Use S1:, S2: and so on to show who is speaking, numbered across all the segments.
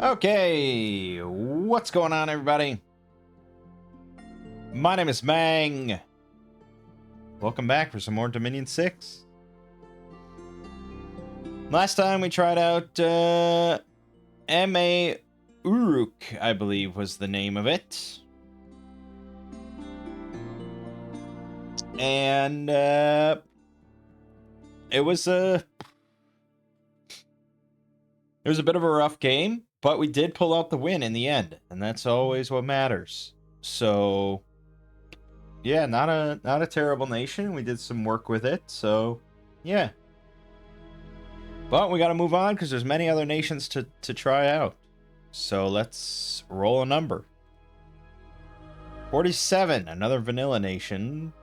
S1: Okay, what's going on, everybody? My name is Mangg. Welcome back for some more Dominion 6. Last time we tried out M.A. Uruk, I believe was the name of it. And it was a bit of a rough game, but we did pull out the win in the end, and that's always what matters. So, yeah, not a terrible nation. We did some work with it, so yeah. But we got to move on because there's many other nations to try out. So let's roll a number. 47, another vanilla nation.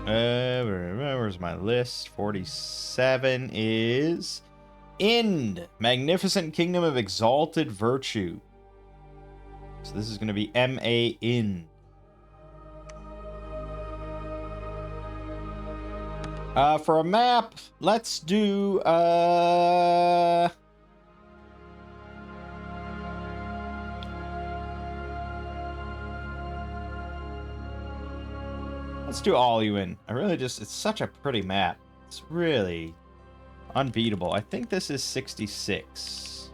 S1: Where's my list? 47 is Ind, Magnificent Kingdom of Exalted Virtue. So this is going to be M.A. Ind. For a map, let's do let's do Aluyuin. It's such a pretty map. It's really unbeatable. I think this is 66.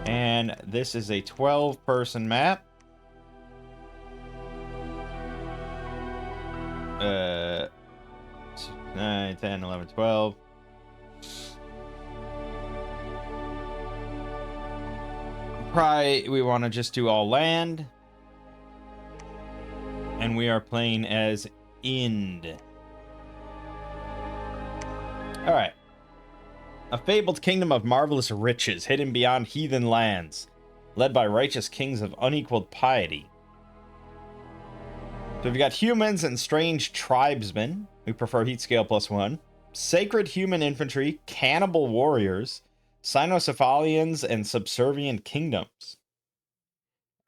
S1: And this is a 12-person map. 9, 10, 11, 12. Probably we want to just do all land. And we are playing as Ind. Alright. A fabled kingdom of marvelous riches, hidden beyond heathen lands, led by righteous kings of unequaled piety. So we've got humans and strange tribesmen, who prefer heat scale +1, sacred human infantry, cannibal warriors, cynocephalians, and subservient kingdoms.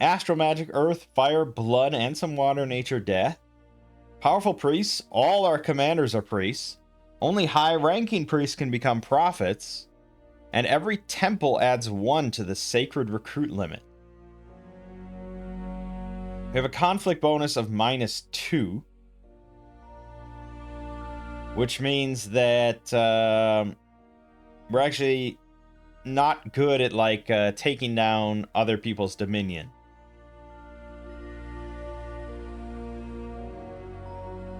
S1: Astral magic, earth, fire, blood, and some water, nature, death. Powerful priests, all our commanders are priests. Only high-ranking priests can become prophets. And every temple adds 1 to the sacred recruit limit. We have a conflict bonus of -2. Which means that we're actually not good at, like, taking down other people's dominion.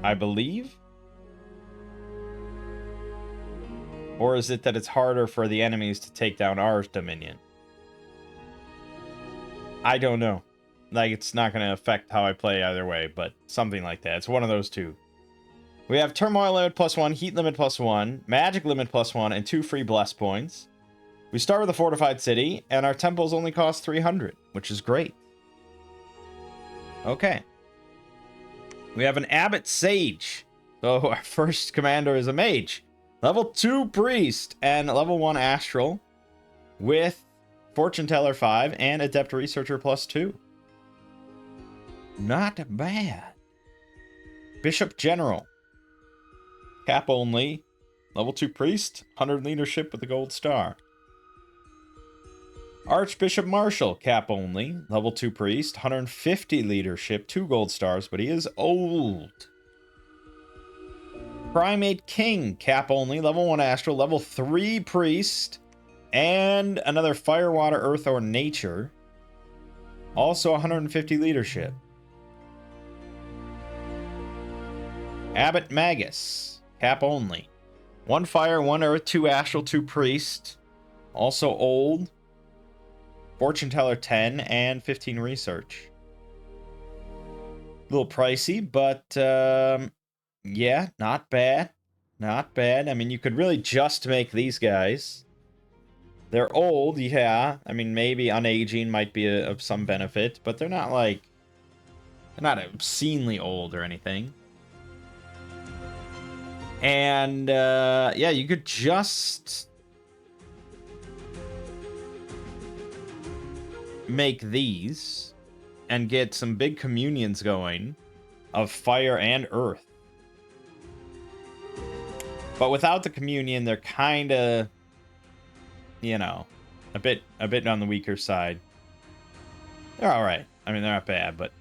S1: I believe? Or is it that it's harder for the enemies to take down our dominion? I don't know. Like, it's not going to affect how I play either way, but something like that. It's one of those two. We have turmoil limit +1, heat limit +1, magic limit +1, and 2 free bless points. We start with a fortified city, and our temples only cost 300, which is great. Okay. We have an abbot sage. So our first commander is a mage. Level 2 priest and level 1 astral with fortune teller 5 and adept researcher +2. Not bad. Bishop general. Cap only. Level 2 priest. 100 leadership with a gold star. Archbishop marshal. Cap only. Level 2 priest. 150 leadership. 2 gold stars, but he is old. Primate king. Cap only. Level 1 astral. Level 3 priest. And another fire, water, earth, or nature. Also 150 leadership. Abbot Magus, cap only. 1 fire, 1 earth, 2 astral, 2 priest. Also old. Fortune teller 10 and 15 research. A little pricey, but yeah, not bad. Not bad. I mean, you could really just make these guys. They're old, yeah. I mean, maybe unaging might be of some benefit, but they're not like... They're not obscenely old or anything. And, yeah, you could just make these and get some big communions going of fire and earth. But without the communion, they're kind of, you know, a bit on the weaker side. They're all right. I mean, they're not bad, but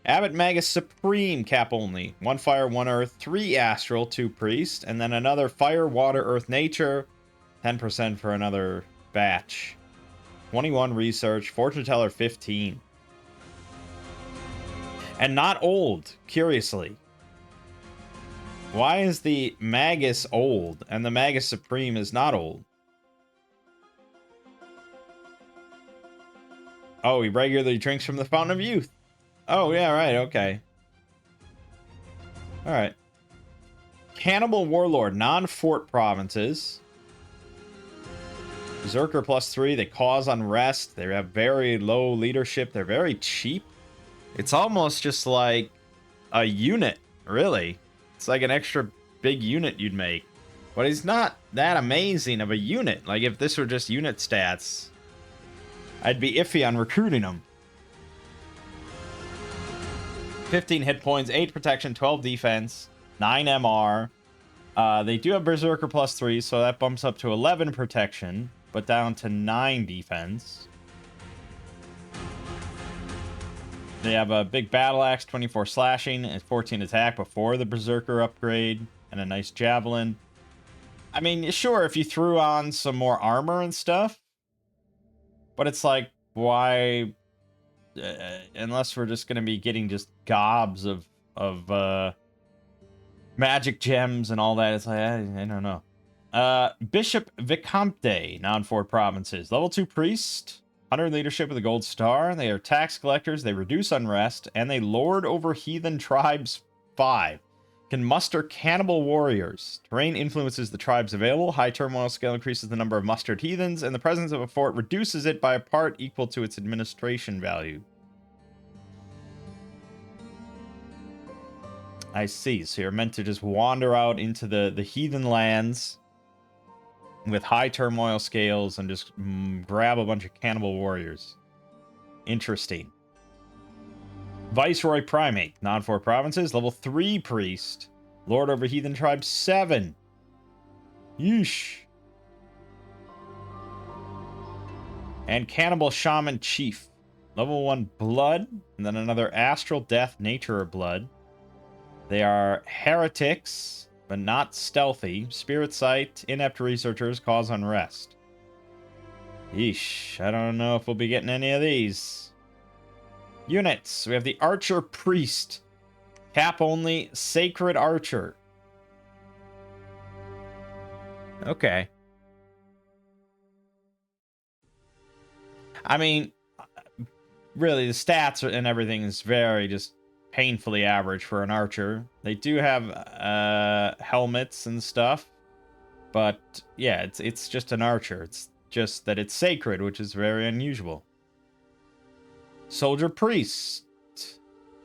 S1: Abbot Magus Supreme, cap only. 1 fire, 1 earth, 3 astral, 2 priest, and then another fire, water, earth, nature. 10% for another batch. 21 research, fortune teller 15. And not old, curiously. Why is the Magus old and the Magus Supreme is not old? Oh, he regularly drinks from the Fountain of Youth. Oh, yeah, right, okay. Alright. Cannibal Warlord, non-fort provinces. Berserker +3, they cause unrest. They have very low leadership. They're very cheap. It's almost just like a unit, really. It's like an extra big unit you'd make. But he's not that amazing of a unit. Like, if this were just unit stats, I'd be iffy on recruiting him. 15 hit points, 8 protection, 12 defense, 9 MR. They do have Berserker +3, so that bumps up to 11 protection, but down to 9 defense. They have a big battle axe, 24 slashing, and 14 attack before the Berserker upgrade, and a nice javelin. I mean, sure, if you threw on some more armor and stuff, but it's like, why? Unless we're just going to be getting just gobs of magic gems and all that, it's like, I don't know. Bishop Vicomte, non-fort provinces. Level 2 priest, 100 leadership with a gold star. They are tax collectors, they reduce unrest, and they lord over heathen tribes 5. Can muster cannibal warriors. Terrain influences the tribes available. High turmoil scale increases the number of mustered heathens, and the presence of a fort reduces it by a part equal to its administration value. I see. So you're meant to just wander out into the heathen lands with high turmoil scales and just grab a bunch of cannibal warriors. Interesting. Viceroy Primate, non-fort provinces, level 3 priest, lord over heathen tribe 7. Yeesh. And Cannibal Shaman Chief, level 1 blood, and then another astral death, nature or blood. They are heretics, but not stealthy. Spirit sight, inept researchers, cause unrest. Yeesh, I don't know if we'll be getting any of these. Units, we have the Archer Priest. Cap only, Sacred Archer. Okay. I mean, really, the stats and everything is very just painfully average for an archer. They do have helmets and stuff, but yeah, it's just an archer. It's just that it's sacred, which is very unusual. Soldier Priest.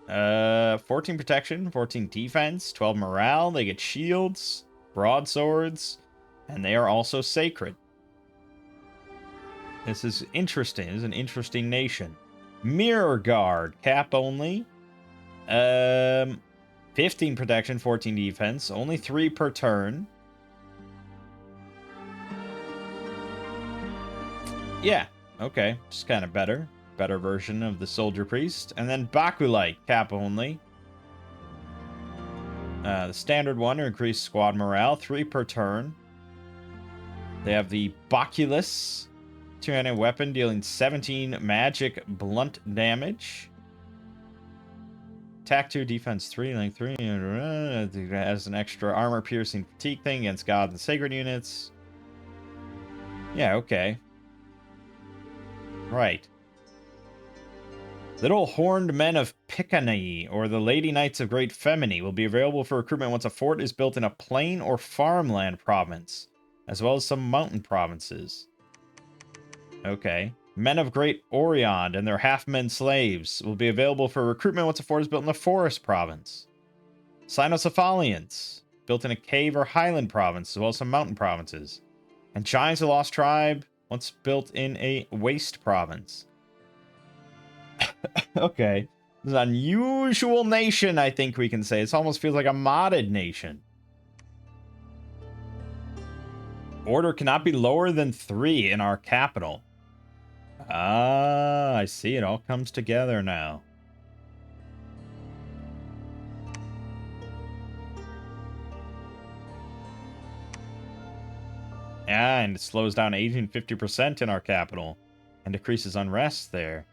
S1: 14 protection, 14 defense, 12 morale. They get shields, broadswords, and they are also sacred. This is interesting. This is an interesting nation. Mirror Guard, cap only. 15 protection, 14 defense, only 3 per turn. Yeah, okay, just kind of better version of the Soldier Priest. And then Bakulite, cap only. The standard one to increase squad morale, 3 per turn. They have the Baculus, 2-handed weapon dealing 17 magic blunt damage. Attack 2, defense 3, length 3. Has an extra armor piercing fatigue thing against god and sacred units. Yeah, okay. Right. Little Horned Men of Picanee, or the Lady Knights of Great Femini, will be available for recruitment once a fort is built in a plain or farmland province, as well as some mountain provinces. Okay. Men of Great Orion and their half-men slaves will be available for recruitment once a fort is built in the forest province. Cynocephalians, built in a cave or highland province, as well as some mountain provinces. And Giants of the Lost Tribe, once built in a waste province. Okay. This is an unusual nation, I think we can say. This almost feels like a modded nation. Order cannot be lower than 3 in our capital. Ah, I see. It all comes together now. Yeah, and it slows down 50% in our capital and decreases unrest there.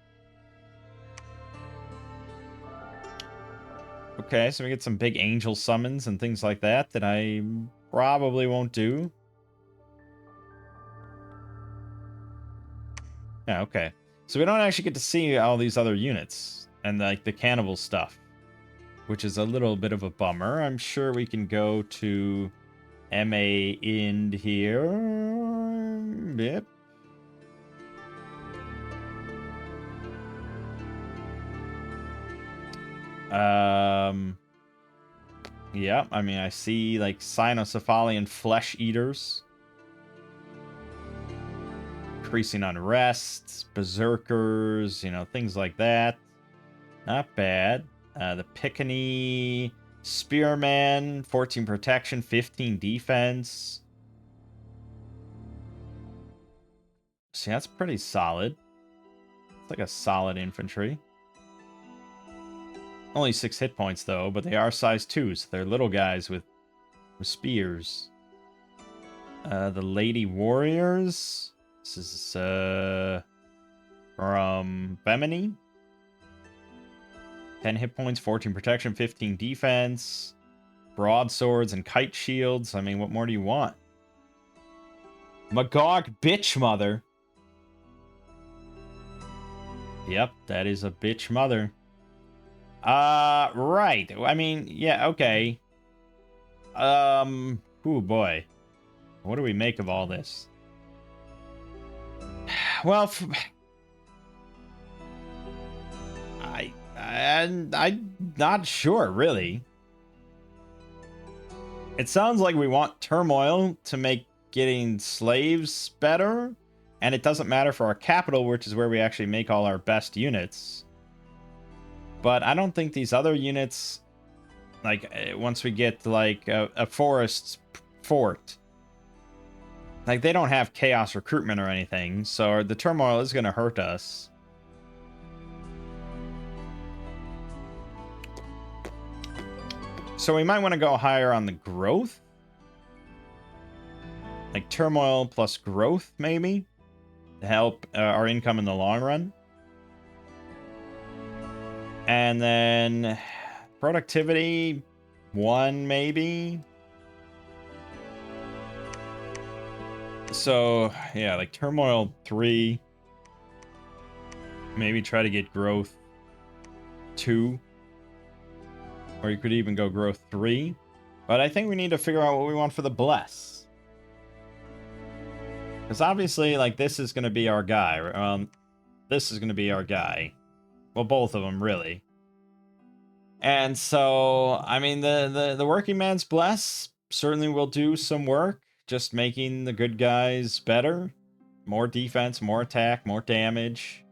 S1: Okay, so we get some big angel summons and things like that that I probably won't do. Yeah, okay. So we don't actually get to see all these other units and like the cannibal stuff, which is a little bit of a bummer. I'm sure we can go to MA Ind here. Yep. Yeah, I mean, I see like cynocephalian flesh eaters. Increasing unrest, berserkers, you know, things like that. Not bad. The Piccini Spearman, 14 protection, 15 defense. See, that's pretty solid. It's like a solid infantry. Only 6 hit points, though, but they are size 2, so they're little guys with spears. The Lady Warriors. This is from Bemini. 10 hit points, 14 protection, 15 defense. Broadswords and kite shields. I mean, what more do you want? Magog bitch mother. Yep, that is a bitch mother. Right. I mean, yeah, okay. Oh boy. What do we make of all this? Well, I'm not sure, really. It sounds like we want turmoil to make getting slaves better, and it doesn't matter for our capital, which is where we actually make all our best units. But I don't think these other units, like, once we get, like, a forest fort, like, they don't have chaos recruitment or anything, so the turmoil is going to hurt us. So we might want to go higher on the growth. Like turmoil plus growth, maybe, to help our income in the long run. And then productivity 1, maybe. So, yeah, like turmoil 3. Maybe try to get growth 2. Or you could even go growth 3. But I think we need to figure out what we want for the bless. Because obviously, like, this is going to be our guy. This is going to be our guy. Well, both of them, really. And so, I mean, the working man's bless certainly will do some work, just making the good guys better. More defense, more attack, more damage.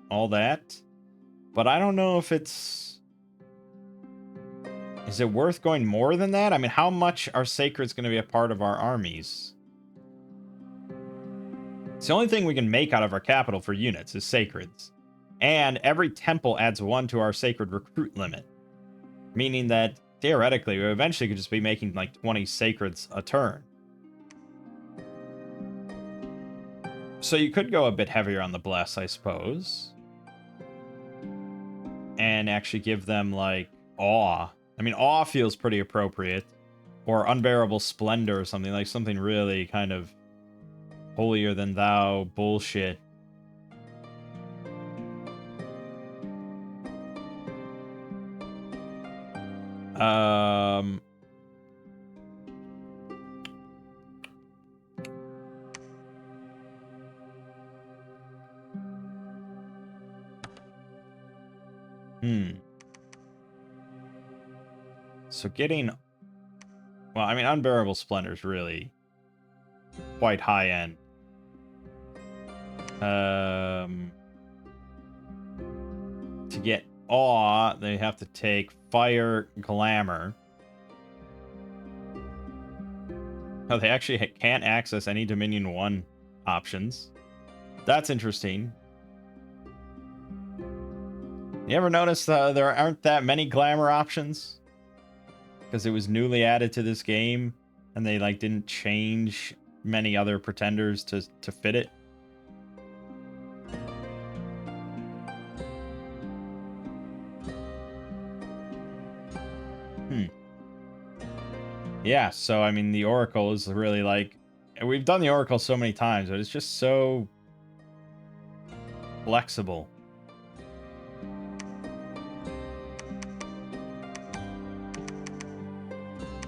S1: All that. But I don't know if it's... Is it worth going more than that? I mean, how much are sacreds going to be a part of our armies? It's the only thing we can make out of our capital for units is sacreds. And every temple adds 1 to our sacred recruit limit. Meaning that, theoretically, we eventually could just be making, like, 20 sacreds a turn. So you could go a bit heavier on the bless, I suppose. And actually give them, like, awe. I mean, awe feels pretty appropriate. Or unbearable splendor or something. Like, something really kind of holier than thou bullshit. So getting... Well, I mean, unbearable splendor is really quite high end. To get awe, they have to take fire glamour. Oh, they actually can't access any Dominion 1 options. That's interesting. You ever notice there aren't that many glamour options? Because it was newly added to this game, and they like didn't change many other pretenders to fit it. Yeah, so I mean the Oracle is really like, we've done the Oracle so many times, but it's just so flexible.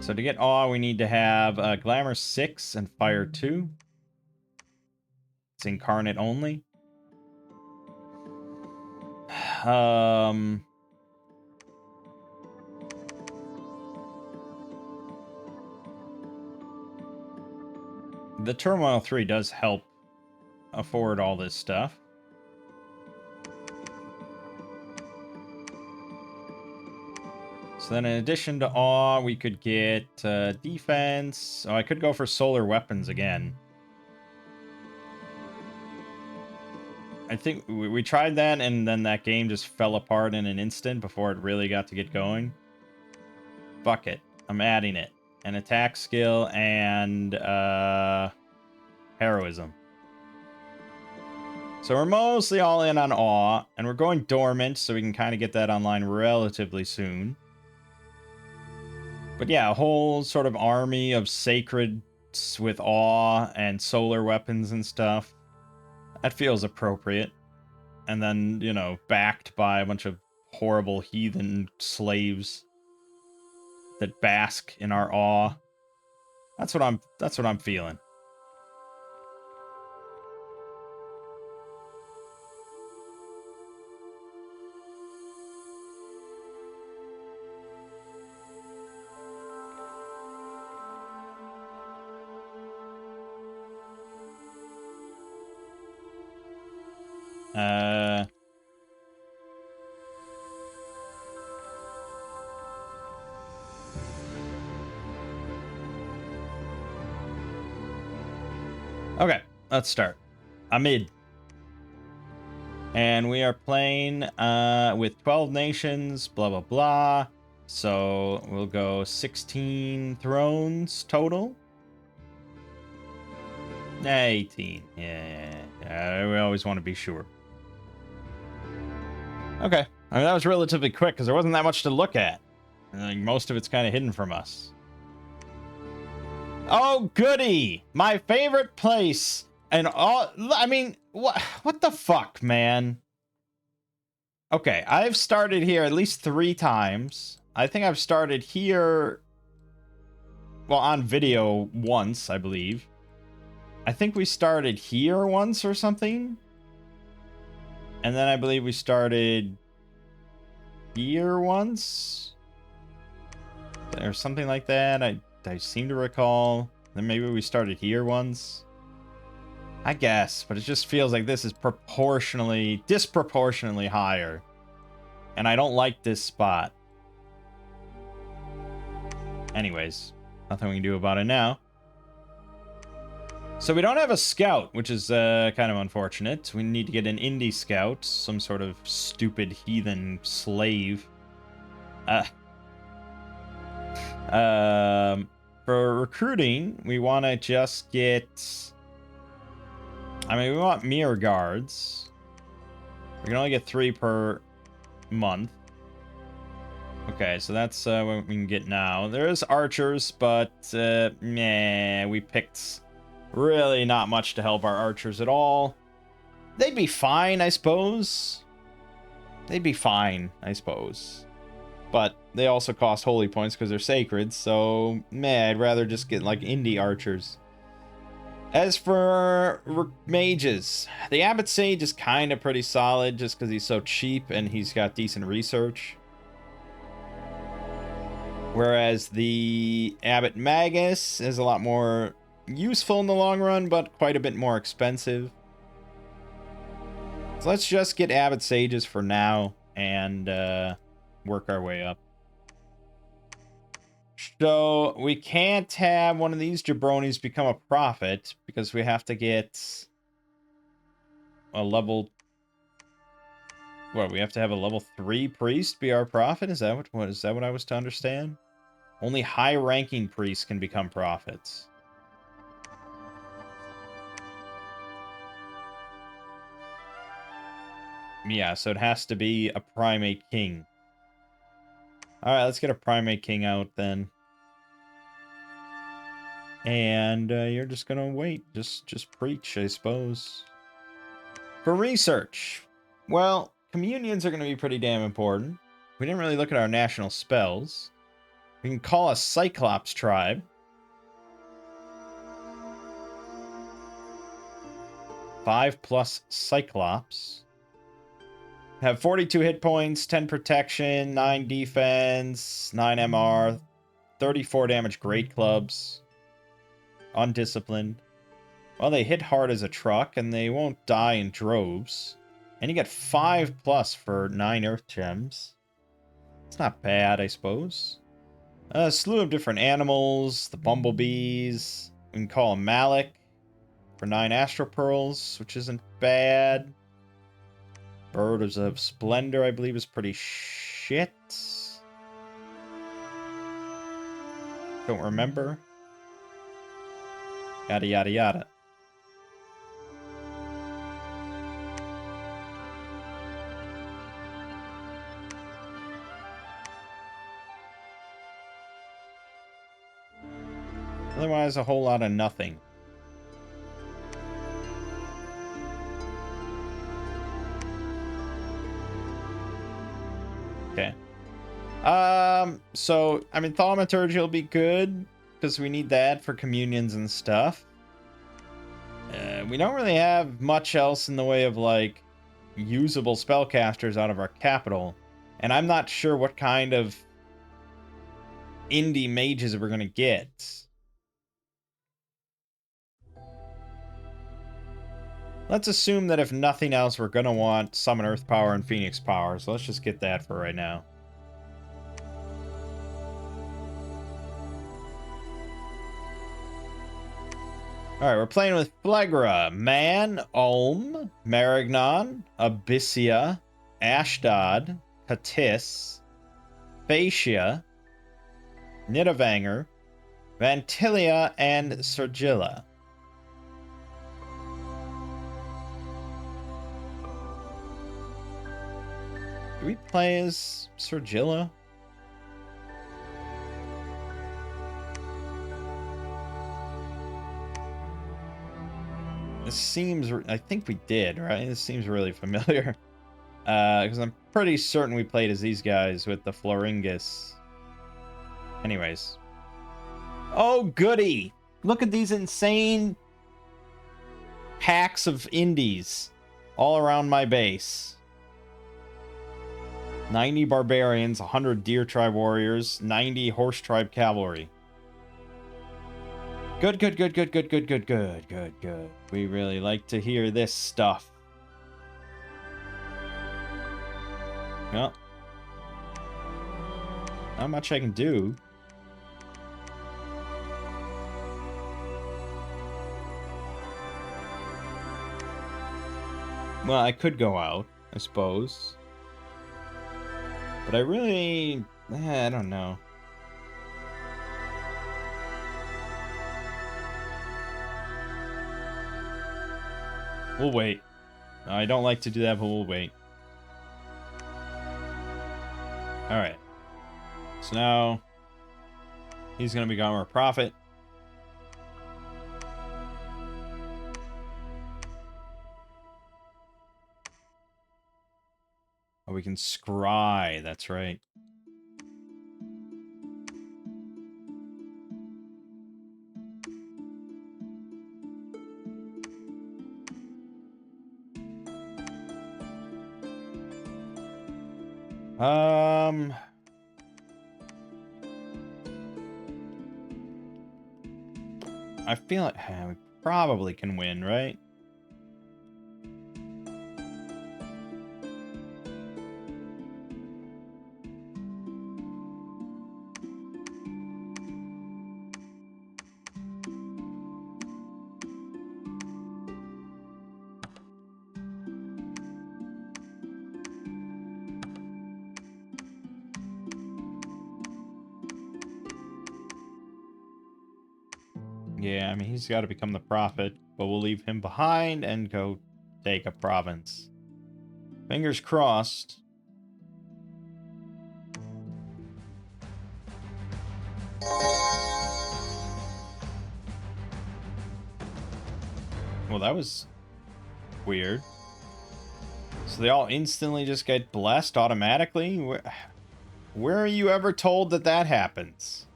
S1: So to get Awe, we need to have Glamour 6 and Fire 2. It's Incarnate only. The Turmoil 3 does help afford all this stuff. So then in addition to Awe, we could get defense. Oh, I could go for solar weapons again. I think we tried that, and then that game just fell apart in an instant before it really got to get going. Fuck it. I'm adding it. An attack skill and heroism. So we're mostly all in on Awe, and we're going dormant, so we can kind of get that online relatively soon. But yeah, a whole sort of army of sacreds with Awe and solar weapons and stuff. That feels appropriate. And then, you know, backed by a bunch of horrible heathen slaves that bask in our awe. That's what I'm feeling. Okay, let's start. Amid. And we are playing with 12 nations, blah, blah, blah. So we'll go 16 thrones total. 18. Yeah, we always want to be sure. Okay. I mean, that was relatively quick because there wasn't that much to look at. Like, most of it's kind of hidden from us. Oh, goody! My favorite place. And all, I mean, what the fuck, man? Okay, I've started here at least 3 times. I think I've started here, well, on video once, I believe. I think we started here once or something. And then I believe we started here once. Or something like that. I seem to recall. Then maybe we started here once. I guess, but it just feels like this is disproportionately higher. And I don't like this spot. Anyways, nothing we can do about it now. So we don't have a scout, which is kind of unfortunate. We need to get an indie scout, some sort of stupid heathen slave. For recruiting, we want to just get... I mean, we want mirror guards. We can only get 3 per month. Okay, so that's what we can get now. There's archers, but meh, we picked really not much to help our archers at all. They'd be fine, I suppose. But they also cost holy points because they're sacred, so meh, I'd rather just get like indie archers. As for mages, the Abbot Sage is kind of pretty solid just because he's so cheap and he's got decent research. Whereas the Abbot Magus is a lot more useful in the long run, but quite a bit more expensive. So let's just get Abbot Sages for now and work our way up. So we can't have one of these jabronis become a prophet because we have to get a level. What, we have to have a level 3 priest be our prophet? Is that what is that what I was to understand? Only high-ranking priests can become prophets. Yeah, so it has to be a primate king. Alright, let's get a primate king out then. And you're just gonna wait. Just preach, I suppose. For research. Well, communions are gonna be pretty damn important. We didn't really look at our national spells. We can call a Cyclops tribe. 5+ Cyclops. Have 42 hit points, 10 protection, 9 defense, 9 MR, 34 damage great clubs. Undisciplined. Well, they hit hard as a truck, and they won't die in droves. And you get 5+ for 9 earth gems. It's not bad, I suppose. A slew of different animals, the bumblebees. We can call a Malik for 9 astral pearls, which isn't bad. Birds of Splendor, I believe, is pretty shit. Don't remember. Yada yada yada. Otherwise, a whole lot of nothing. Okay. So, I mean, Thaumaturgy will be good, because we need that for communions and stuff. We don't really have much else in the way of, like, usable spellcasters out of our capital. And I'm not sure what kind of indie mages we're gonna get. Let's assume that if nothing else, we're gonna want Summon Earth Power and Phoenix Power, so let's just get that for right now. Alright, we're playing with Phlegra, Man, Ulm, Marignon, Abyssia, Ashdod, Hatis, Phaecia, Nidavanger, Vantilia, and Sergilla. Do we play as Sergilla? This seems... I think we did, right? This seems really familiar. Because I'm pretty certain we played as these guys with the Floringus. Anyways. Oh, goody! Look at these insane packs of indies all around my base. 90 barbarians, 100 deer tribe warriors, 90 horse tribe cavalry. Good, good, good, good, good, good, good, good, good, good. We really like to hear this stuff. Well, not much I can do. Well, I could go out, I suppose. But I really... I don't know. We'll wait. I don't like to do that, but we'll wait. Alright. So now... he's going to become our prophet. Oh, we can scry. That's right. I feel like we probably can win, right? Yeah, I mean, he's got to become the prophet, but we'll leave him behind and go take a province. Fingers crossed. Well, that was weird. So they all instantly just get blessed automatically? Where are you ever told that that happens?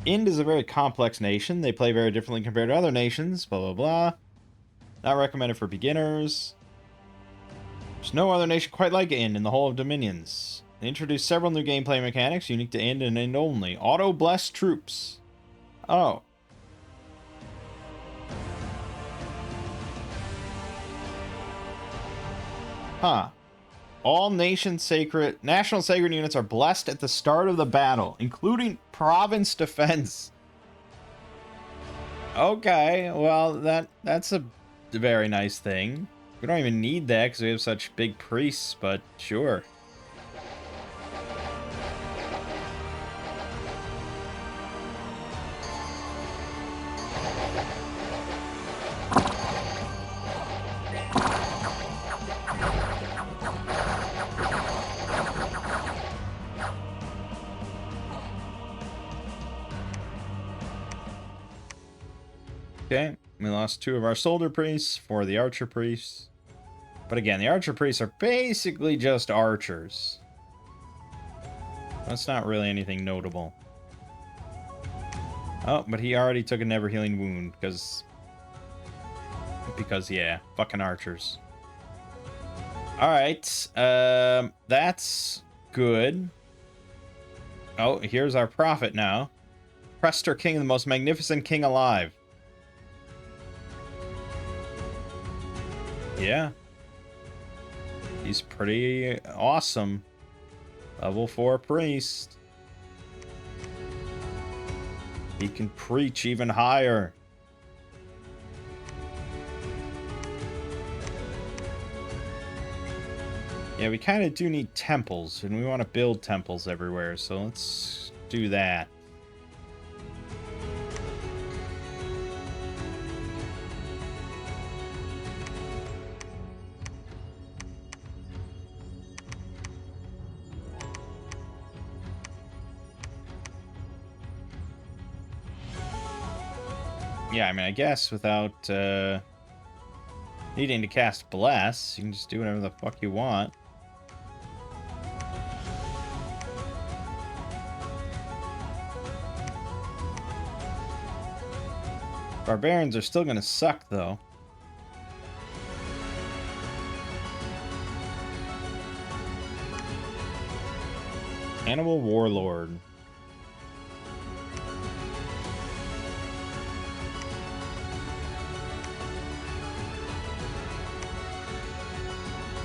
S1: Ind is a very complex nation. They play very differently compared to other nations. Blah, blah, blah. Not recommended for beginners. There's no other nation quite like Ind in the whole of Dominions. They introduced several new gameplay mechanics unique to Ind and Ind only. Auto-bless troops. Oh. Huh. All national sacred units are blessed at the start of the battle, including province defense. Okay, well, that's a very nice thing. We don't even need that because we have such big priests, but sure. Okay, we lost 2 of our soldier priests for the archer priests. But again, the archer priests are basically just archers. That's not really anything notable. Oh, but he already took a never healing wound because yeah, fucking archers. All right, that's good. Oh, here's our prophet now. Prester King, the most magnificent king alive. Yeah. He's pretty awesome. Level 4 priest. He can preach even higher. Yeah, we kind of do need temples, and we want to build temples everywhere, so let's do that. Yeah, I mean, I guess without needing to cast Bless, you can just do whatever the fuck you want. Barbarians are still gonna suck, though. Animal Warlord.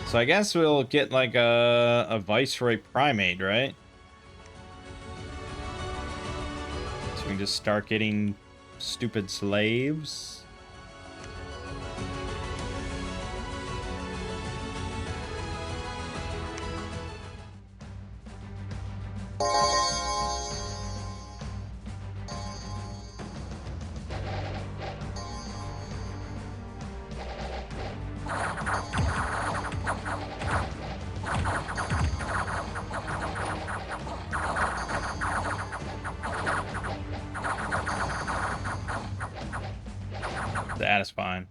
S1: So I guess we'll get like a Viceroy Primate, right? So we can just start getting stupid slaves. That is fine.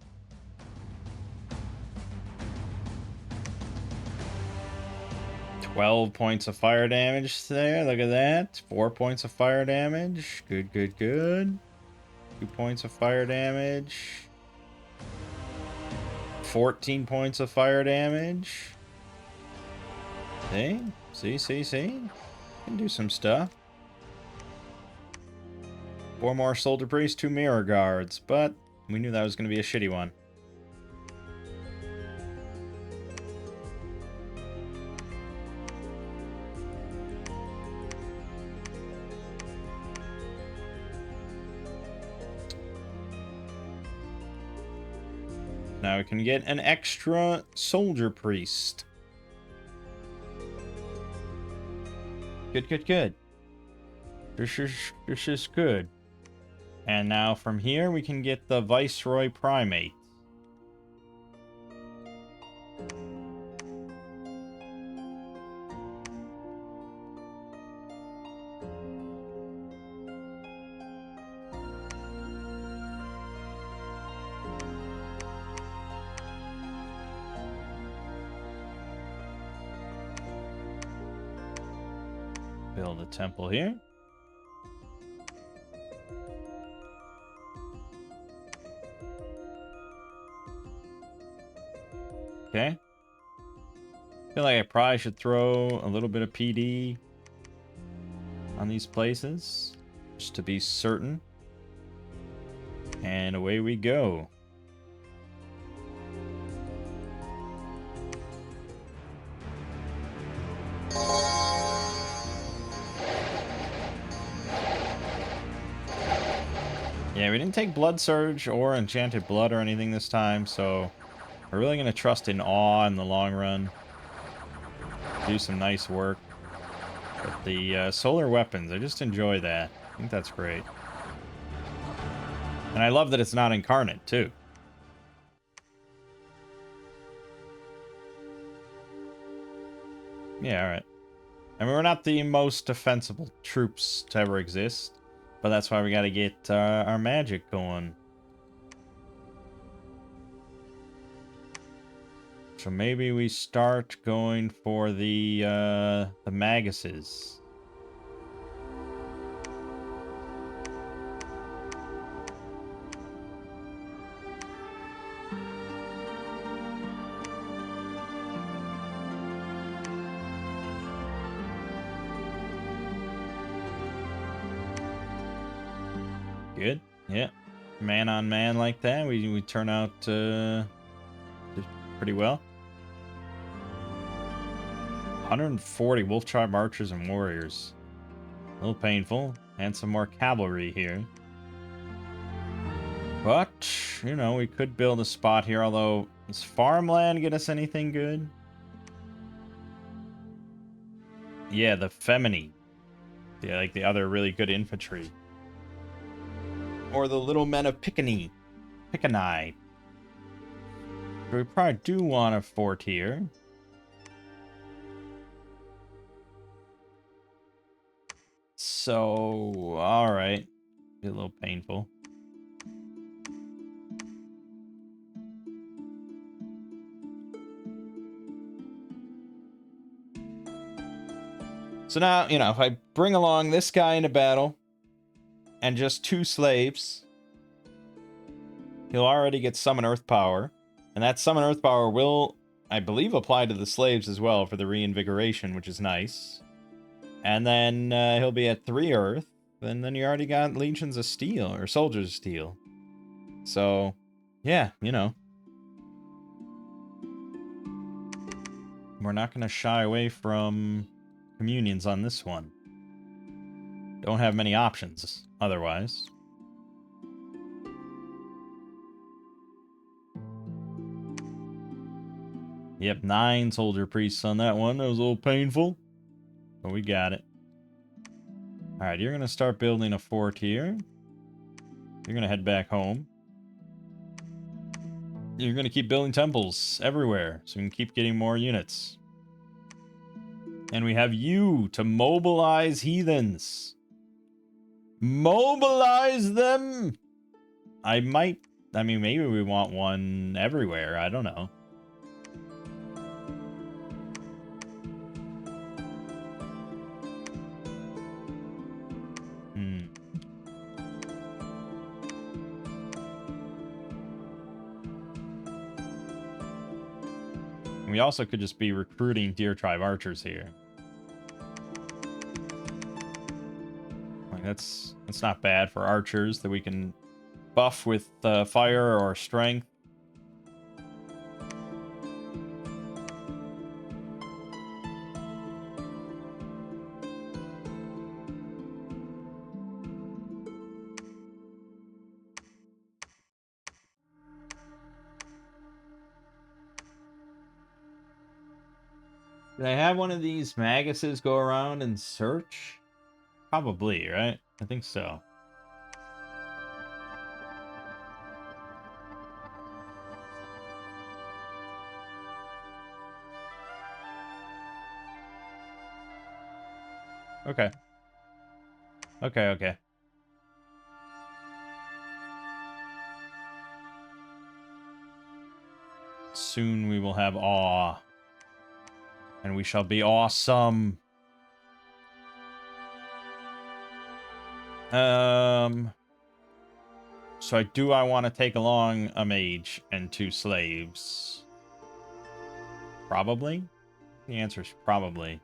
S1: $12 points of fire damage there. Look at that. 4 points of fire damage. Good, good, good. 2 points of fire damage. 14 points of fire damage. See? Can do some stuff. 4 more soldier priests, 2 mirror guards, but we knew that was going to be a shitty one. Now we can get an extra soldier priest. Good, good, good. This is good. And now from here we can get the Viceroy Primate. Build a temple here. Okay. Feel like I probably should throw a little bit of PD on these places, just to be certain. And away we go. Yeah, we didn't take Blood Surge or Enchanted Blood or anything this time, so we're really going to trust in Awe in the long run. Do some nice work. But the solar weapons, I just enjoy that. I think that's great. And I love that it's not incarnate, too. Yeah, alright. I mean, we're not the most defensible troops to ever exist, but that's why we got to get our magic going. So maybe we start going for the Magguses. Good. Yeah. Man on man like that, we turn out pretty well. 140 Wolf Tribe archers and warriors. A little painful. And some more cavalry here. But, you know, we could build a spot here, although does farmland get us anything good? Yeah, the Femini. Yeah, like the other really good infantry. Or the little men of Piccini. Piccini. So we probably do want a fort here. So, alright. Be a little painful. So now, you know, if I bring along this guy into battle and just 2 slaves, he'll already get Summon Earth Power. And that Summon Earth Power will, I believe, apply to the slaves as well for the reinvigoration, which is nice. And then he'll be at 3 Earth. And then you already got Legions of Steel, or Soldiers of Steel. So, yeah, you know. We're not going to shy away from communions on this one. Don't have many options otherwise. Yep, 9 soldier priests on that one. That was a little painful, but we got it. Alright, you're going to start building a fort here. You're going to head back home. You're going to keep building temples everywhere, so we can keep getting more units. And we have you to mobilize heathens. Mobilize them! I mean, maybe we want one everywhere. I don't know. We also could just be recruiting Deer Tribe archers here. Like that's not bad for archers that we can buff with fire or strength. Did I have one of these Magguses go around and search? Probably, right? I think so. Okay. Okay. Soon we will have awe. And we shall be awesome. So I want to take along a mage and 2 slaves? Probably? The answer is probably.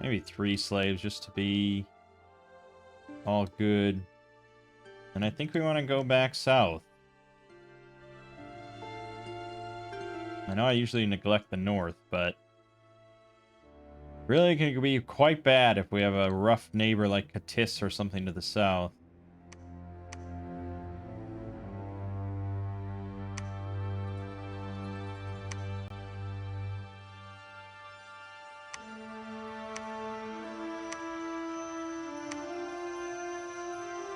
S1: Maybe 3 slaves just to be all good. And I think we want to go back south. I know I usually neglect the north, but really can be quite bad if we have a rough neighbor like Katis or something to the south.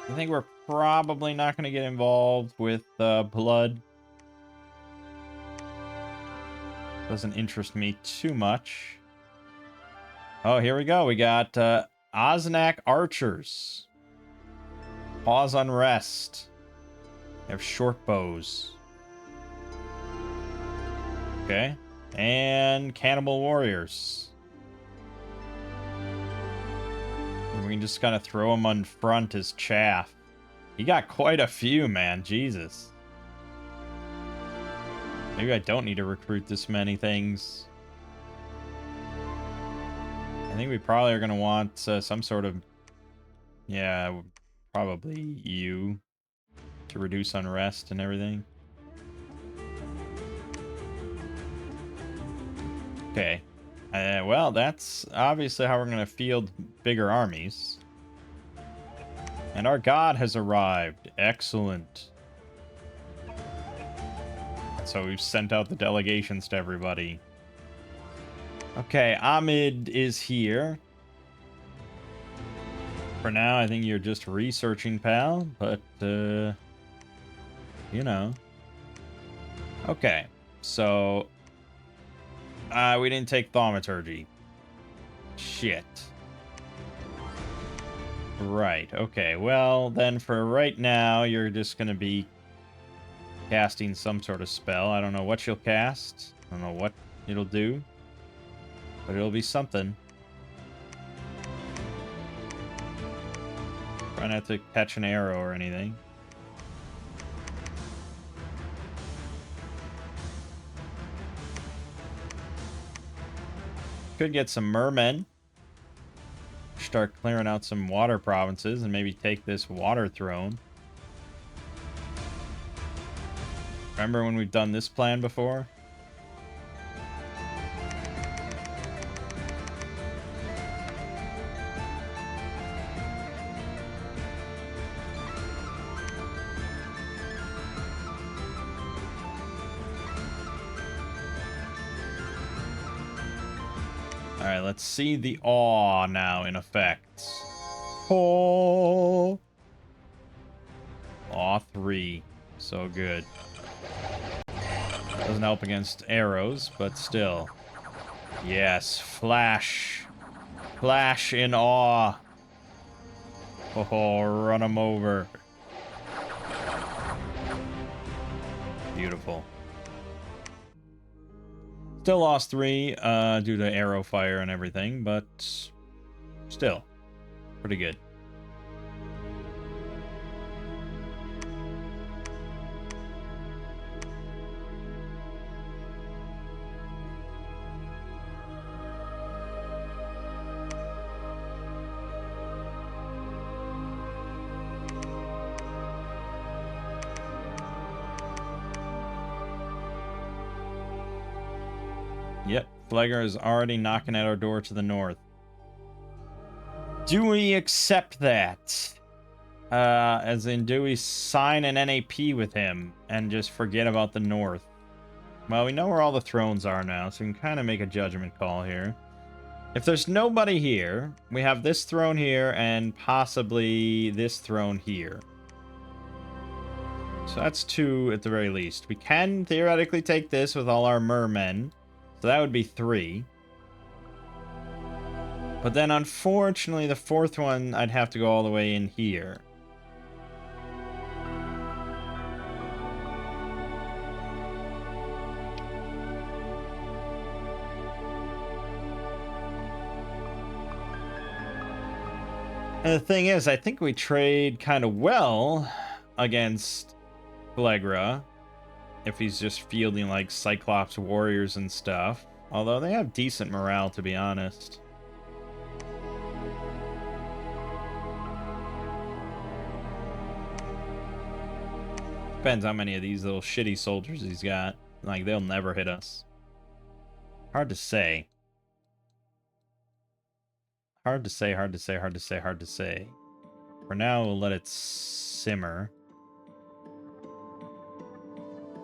S1: I think we're probably not going to get involved with blood. Doesn't interest me too much. Oh, here we go. We got Osnak Archers. Pause Unrest. They have short bows. Okay. And Cannibal Warriors. And we can just kind of throw them on front as chaff. He got quite a few, man. Jesus. Maybe I don't need to recruit this many things. I think we probably are going to want some sort of... Yeah, probably you. To reduce unrest and everything. Okay. Well, that's obviously how we're going to field bigger armies. And our god has arrived. Excellent. So we've sent out the delegations to everybody. Okay, Ahmed is here. For now, I think you're just researching, pal. But, you know. Okay, so... we didn't take thaumaturgy. Shit. Right, okay. Well, then for right now, you're just going to be casting some sort of spell. I don't know what you'll cast. I don't know what it'll do. But it'll be something. Try not to catch an arrow or anything. Could get some mermen. Start clearing out some water provinces and maybe take this water throne. Remember when we've done this plan before? Alright, let's see the awe now in effect. Oh! Awe 3. So good. Doesn't help against arrows, but still. Yes, flash. Flash in awe. Oh, run him over. Beautiful. Still lost 3 due to arrow fire and everything, but still pretty good. Yep, Flagger is already knocking at our door to the north. Do we accept that? As in, do we sign an NAP with him and just forget about the north? Well, we know where all the thrones are now, so we can kind of make a judgment call here. If there's nobody here, we have this throne here and possibly this throne here. So that's 2 at the very least. We can theoretically take this with all our mermen. So that would be 3. But then unfortunately the 4th one, I'd have to go all the way in here. And the thing is, I think we trade kind of well against Phlegra if he's just fielding like Cyclops warriors and stuff. Although they have decent morale, to be honest. Depends how many of these little shitty soldiers he's got. Like, they'll never hit us. Hard to say. Hard to say, hard to say, hard to say, hard to say. For now, we'll let it simmer.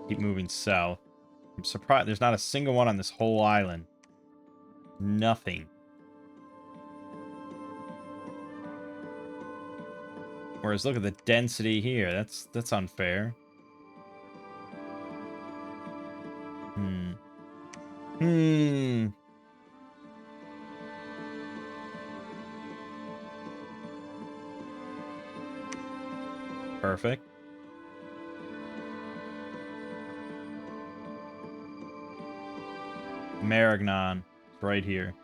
S1: Keep moving south. I'm surprised there's not a single one on this whole island. Nothing. Whereas look at the density here. That's unfair. Perfect. Marignan. Right here.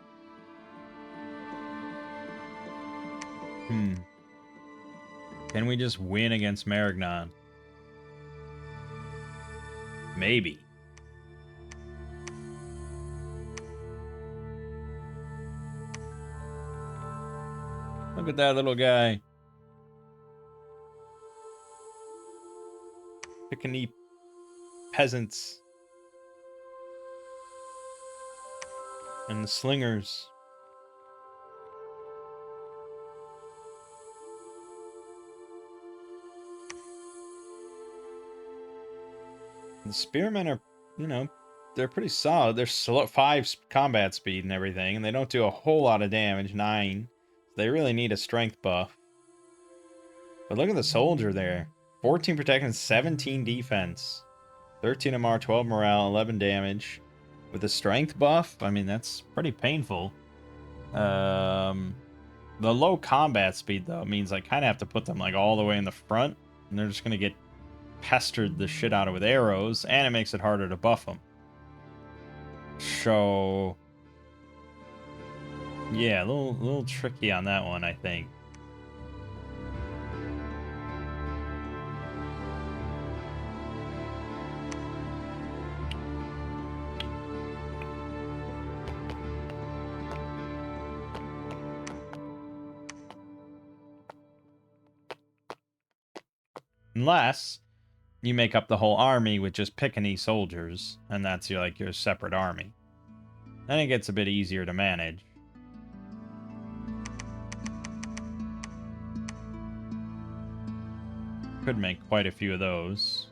S1: Can we just win against Marignan? Maybe. Look at that little guy. Pickaninny peasants. And the slingers. The spearmen are, you know, they're pretty solid. They're slow, 5 combat speed and everything, and they don't do a whole lot of damage, 9. They really need a strength buff. But look at the soldier there. 14 protection, 17 defense. 13 MR, 12 morale, 11 damage. With a strength buff, I mean, that's pretty painful. The low combat speed, though, means I kind of have to put them, like, all the way in the front. And they're just going to get pestered the shit out of with arrows. And it makes it harder to buff them. So... yeah, a little tricky on that one, I think. Unless you make up the whole army with just Pickaninny soldiers, and that's your separate army. Then it gets a bit easier to manage. Could make quite a few of those.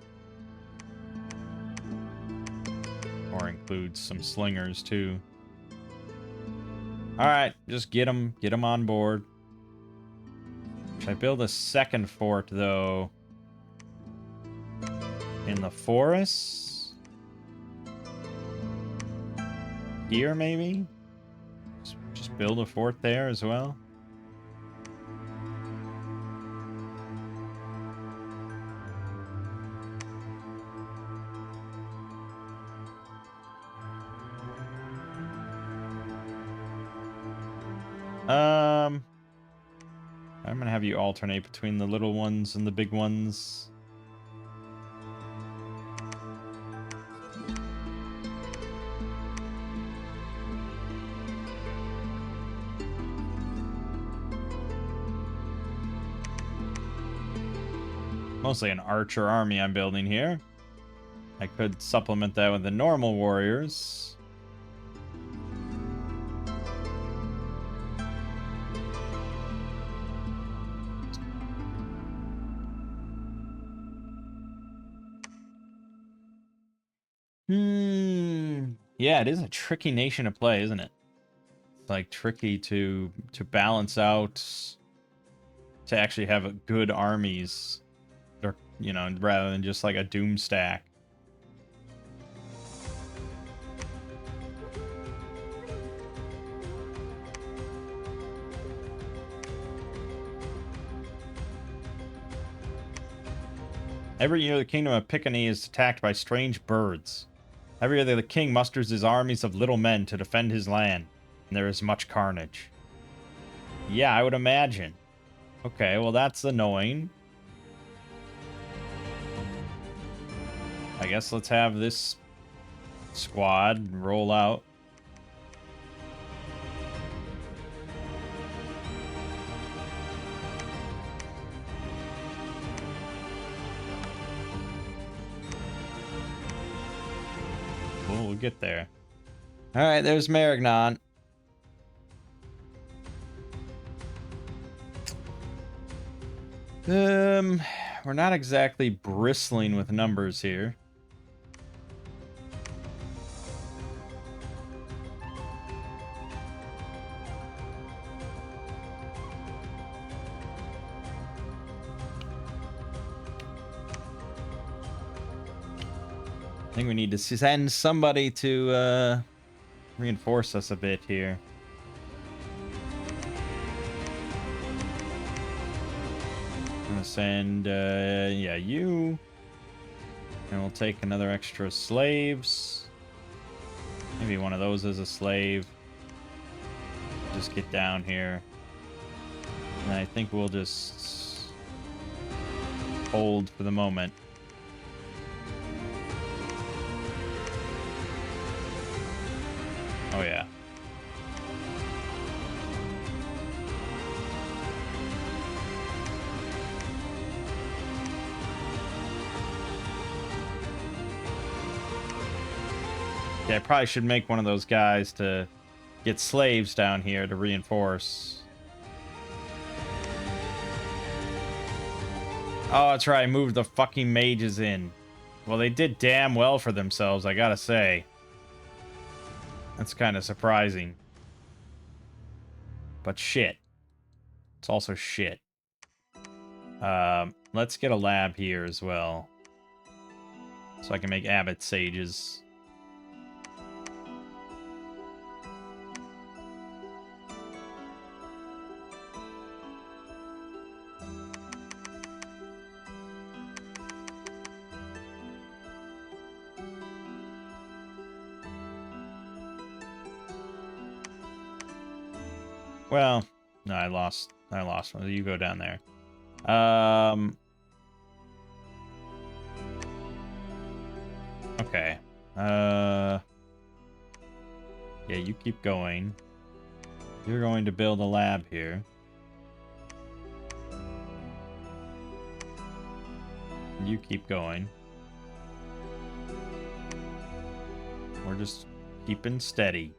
S1: Or include some slingers too. Alright, just get them on board. Should I build a second fort though? In the forest? Here, maybe? Just build a fort there as well? I'm gonna have you alternate between the little ones and the big ones. Mostly an archer army I'm building here. I could supplement that with the normal warriors. Yeah, it is a tricky nation to play, isn't it? It's like tricky to balance out, to actually have good armies, or you know, rather than just like a doom stack. Every year, the kingdom of Piccini is attacked by strange birds. Every year, the king musters his armies of little men to defend his land, and there is much carnage. Yeah, I would imagine. Okay, well, that's annoying. I guess let's have this squad roll out. We'll get there. All right, there's Marignon. We're not exactly bristling with numbers here. I think we need to send somebody to reinforce us a bit here. I'm gonna send, yeah, you. And we'll take another extra slaves. Maybe one of those as a slave. Just get down here. And I think we'll just hold for the moment. Oh, yeah. Yeah, I probably should make one of those guys to get slaves down here to reinforce. Oh, that's right. I moved the fucking mages in. Well, they did damn well for themselves, I gotta say. That's kind of surprising. But shit. It's also shit. Let's get a lab here as well. So I can make abbot sages. Well, no, I lost one. You go down there. Okay. Yeah, you keep going. You're going to build a lab here. You keep going. We're just keeping steady.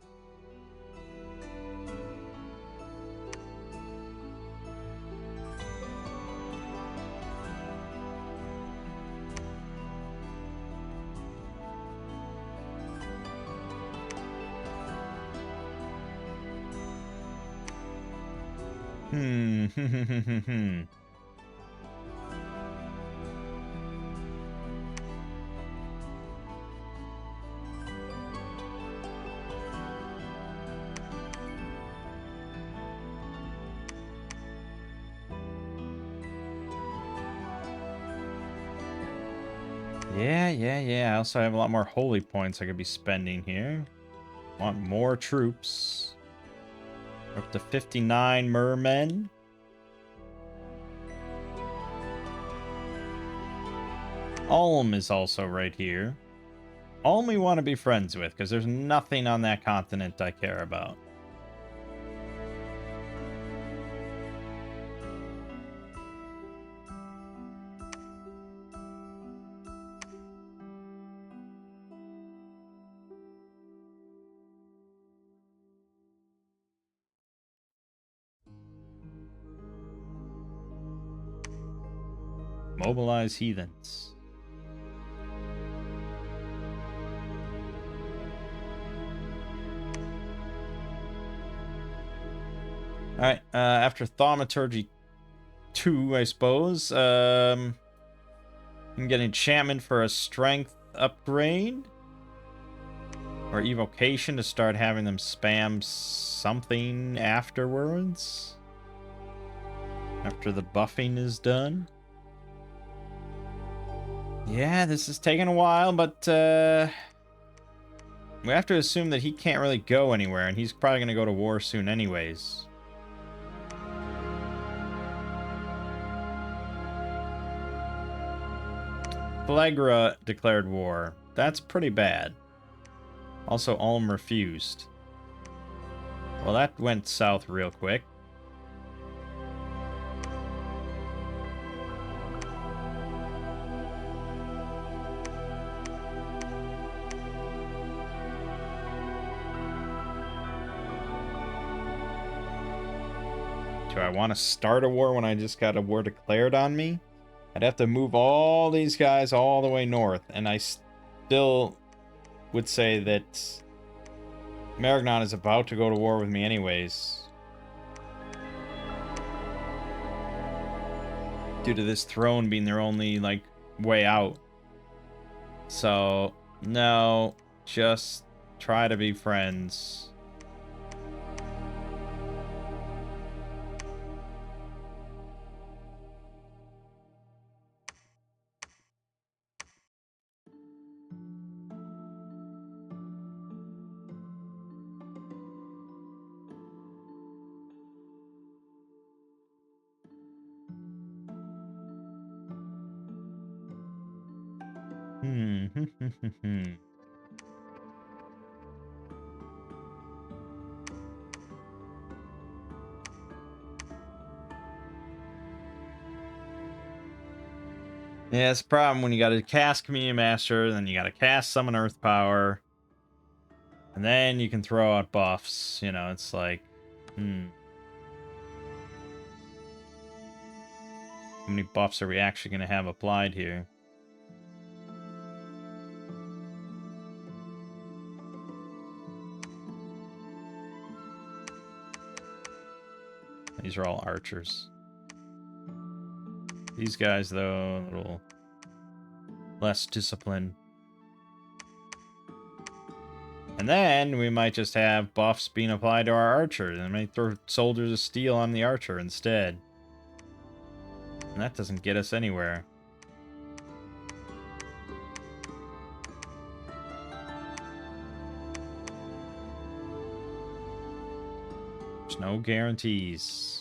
S1: Yeah. I also have a lot more holy points I could be spending here. Want more troops. Up to 59 mermen. Ulm is also right here. Ulm we want to be friends with, because there's nothing on that continent I care about. Mobilize heathens. Alright, after Thaumaturgy 2, I suppose, you can get enchantment for a strength upgrade. Or evocation to start having them spam something afterwards. After the buffing is done. Yeah, this is taking a while, but we have to assume that he can't really go anywhere, and he's probably going to go to war soon anyways. Phlegra declared war. That's pretty bad. Also, Ulm refused. Well, that went south real quick. Do I want to start a war when I just got a war declared on me? I'd have to move all these guys all the way north, and I still would say that Maragnon is about to go to war with me anyways. Due to this throne being their only, like, way out. So, no, just try to be friends. Yeah, it's a problem when you gotta cast Communion Master, then you gotta cast Summon Earth Power, and then you can throw out buffs. You know, it's like, How many buffs are we actually gonna have applied here? These are all archers. These guys, though, a little less disciplined. And then we might just have buffs being applied to our archer. And might throw Soldiers of Steel on the archer instead. And that doesn't get us anywhere. There's no guarantees.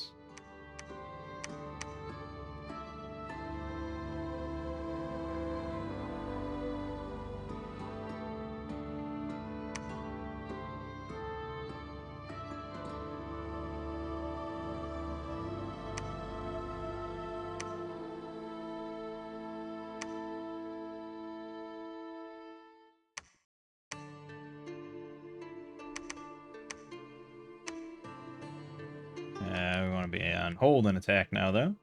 S1: We want to be on hold and attack now, though.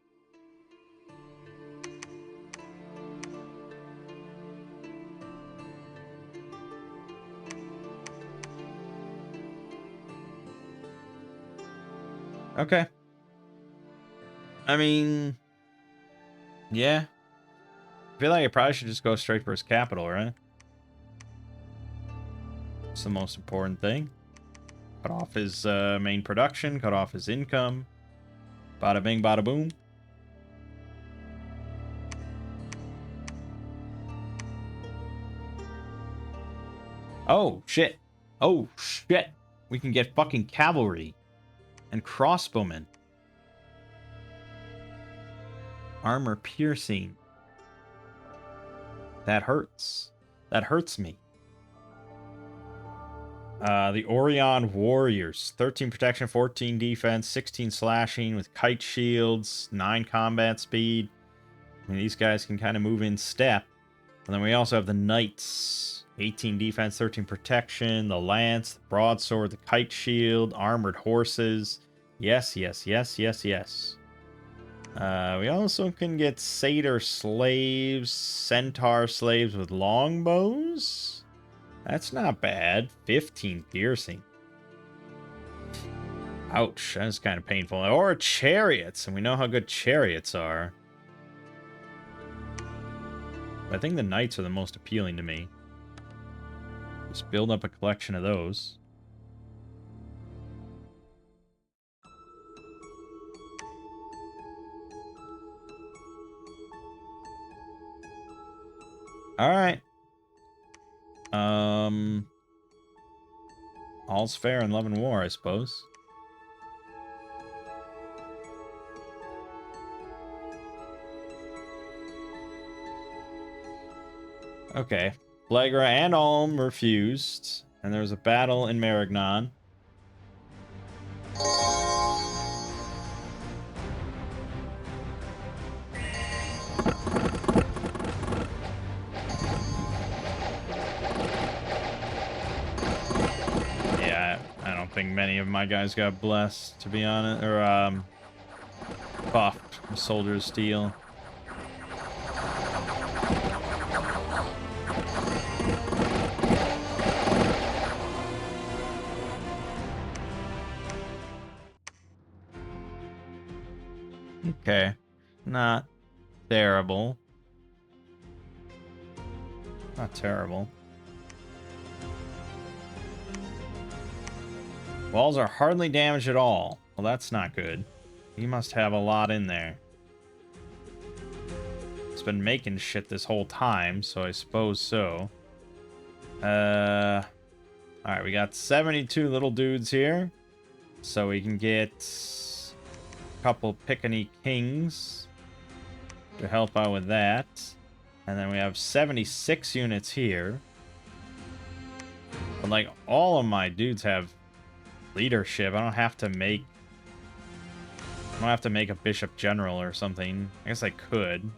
S1: Okay. I mean, yeah. I feel like I probably should just go straight for his capital, right? It's the most important thing. Cut off his main production, cut off his income. Bada bing, bada boom. Oh, shit. Oh, shit. We can get fucking cavalry. And crossbowmen. Armor piercing. That hurts. That hurts me. The Orion Warriors. 13 protection, 14 defense, 16 slashing with kite shields, 9 combat speed. I mean, these guys can kind of move in step. And then we also have the Knights. 18 defense, 13 protection, the Lance, the Broadsword, the Kite Shield, armored horses. Yes, yes, yes, yes, yes. We also can get Satyr slaves, Centaur slaves with longbows. That's not bad. 15 piercing. Ouch, that is kind of painful. Or chariots, and we know how good chariots are. I think the knights are the most appealing to me. Just build up a collection of those. Alright. All's fair in love and war, I suppose. Okay. Flegra and Ulm refused. And there was a battle in Marignan. Yeah, I don't think many of my guys got blessed, to be honest. Or, buffed with Soldier of Steel. Okay. Not terrible. Not terrible. Walls are hardly damaged at all. Well, that's not good. He must have a lot in there. It's been making shit this whole time, so I suppose so. Alright, we got 72 little dudes here. So we can get a couple Piccany Kings to help out with that. And then we have 76 units here. But like, all of my dudes have leadership. I don't have to make a bishop general or something. I guess I could.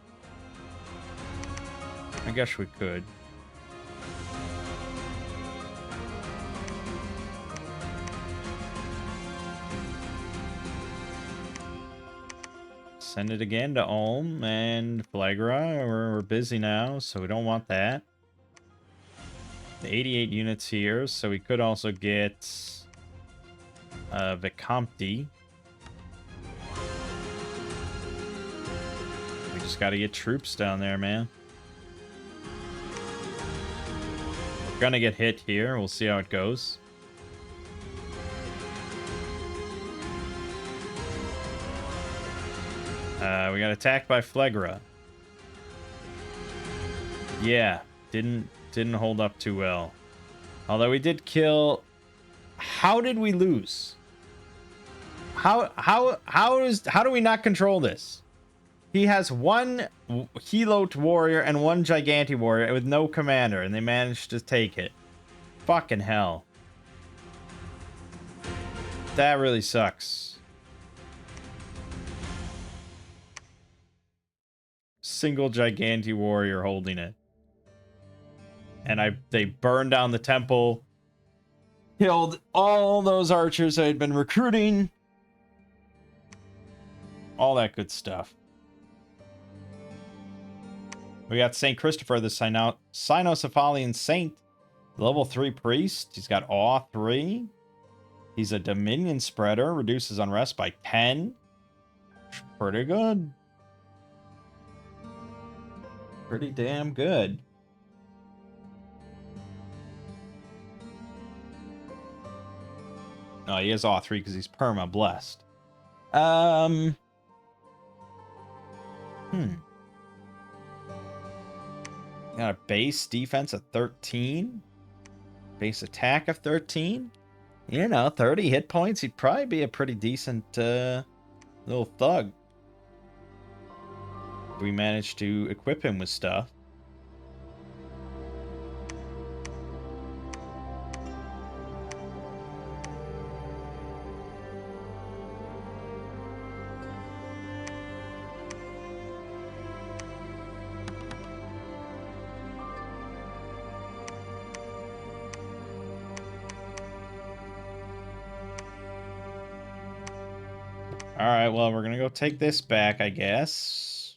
S1: I guess we could. Send it again to Ulm and Flegra. We're busy now, so we don't want that. The 88 units here, so we could also get Vicomte. We just got to get troops down there, man. We're gonna get hit here. We'll see how it goes. We got attacked by Flegra. Yeah, didn't hold up too well. Although we did kill. How did we lose? How do we not control this? He has one Helot warrior and one Giganti warrior with no commander, and they managed to take it. Fucking hell. That really sucks. Single Giganti warrior holding it. And they burned down the temple. Killed all those archers I had been recruiting. All that good stuff. We got St. Christopher, the Cynocephalian Saint. Level 3 priest. He's got Awe 3. He's a Dominion spreader. Reduces unrest by 10. Pretty good. Pretty damn good. No, he has Awe 3 because he's perma blessed. Got a base defense of 13. Base attack of 13. You know, 30 hit points. He'd probably be a pretty decent little thug. We managed to equip him with stuff. Alright, well, we're gonna go take this back, I guess.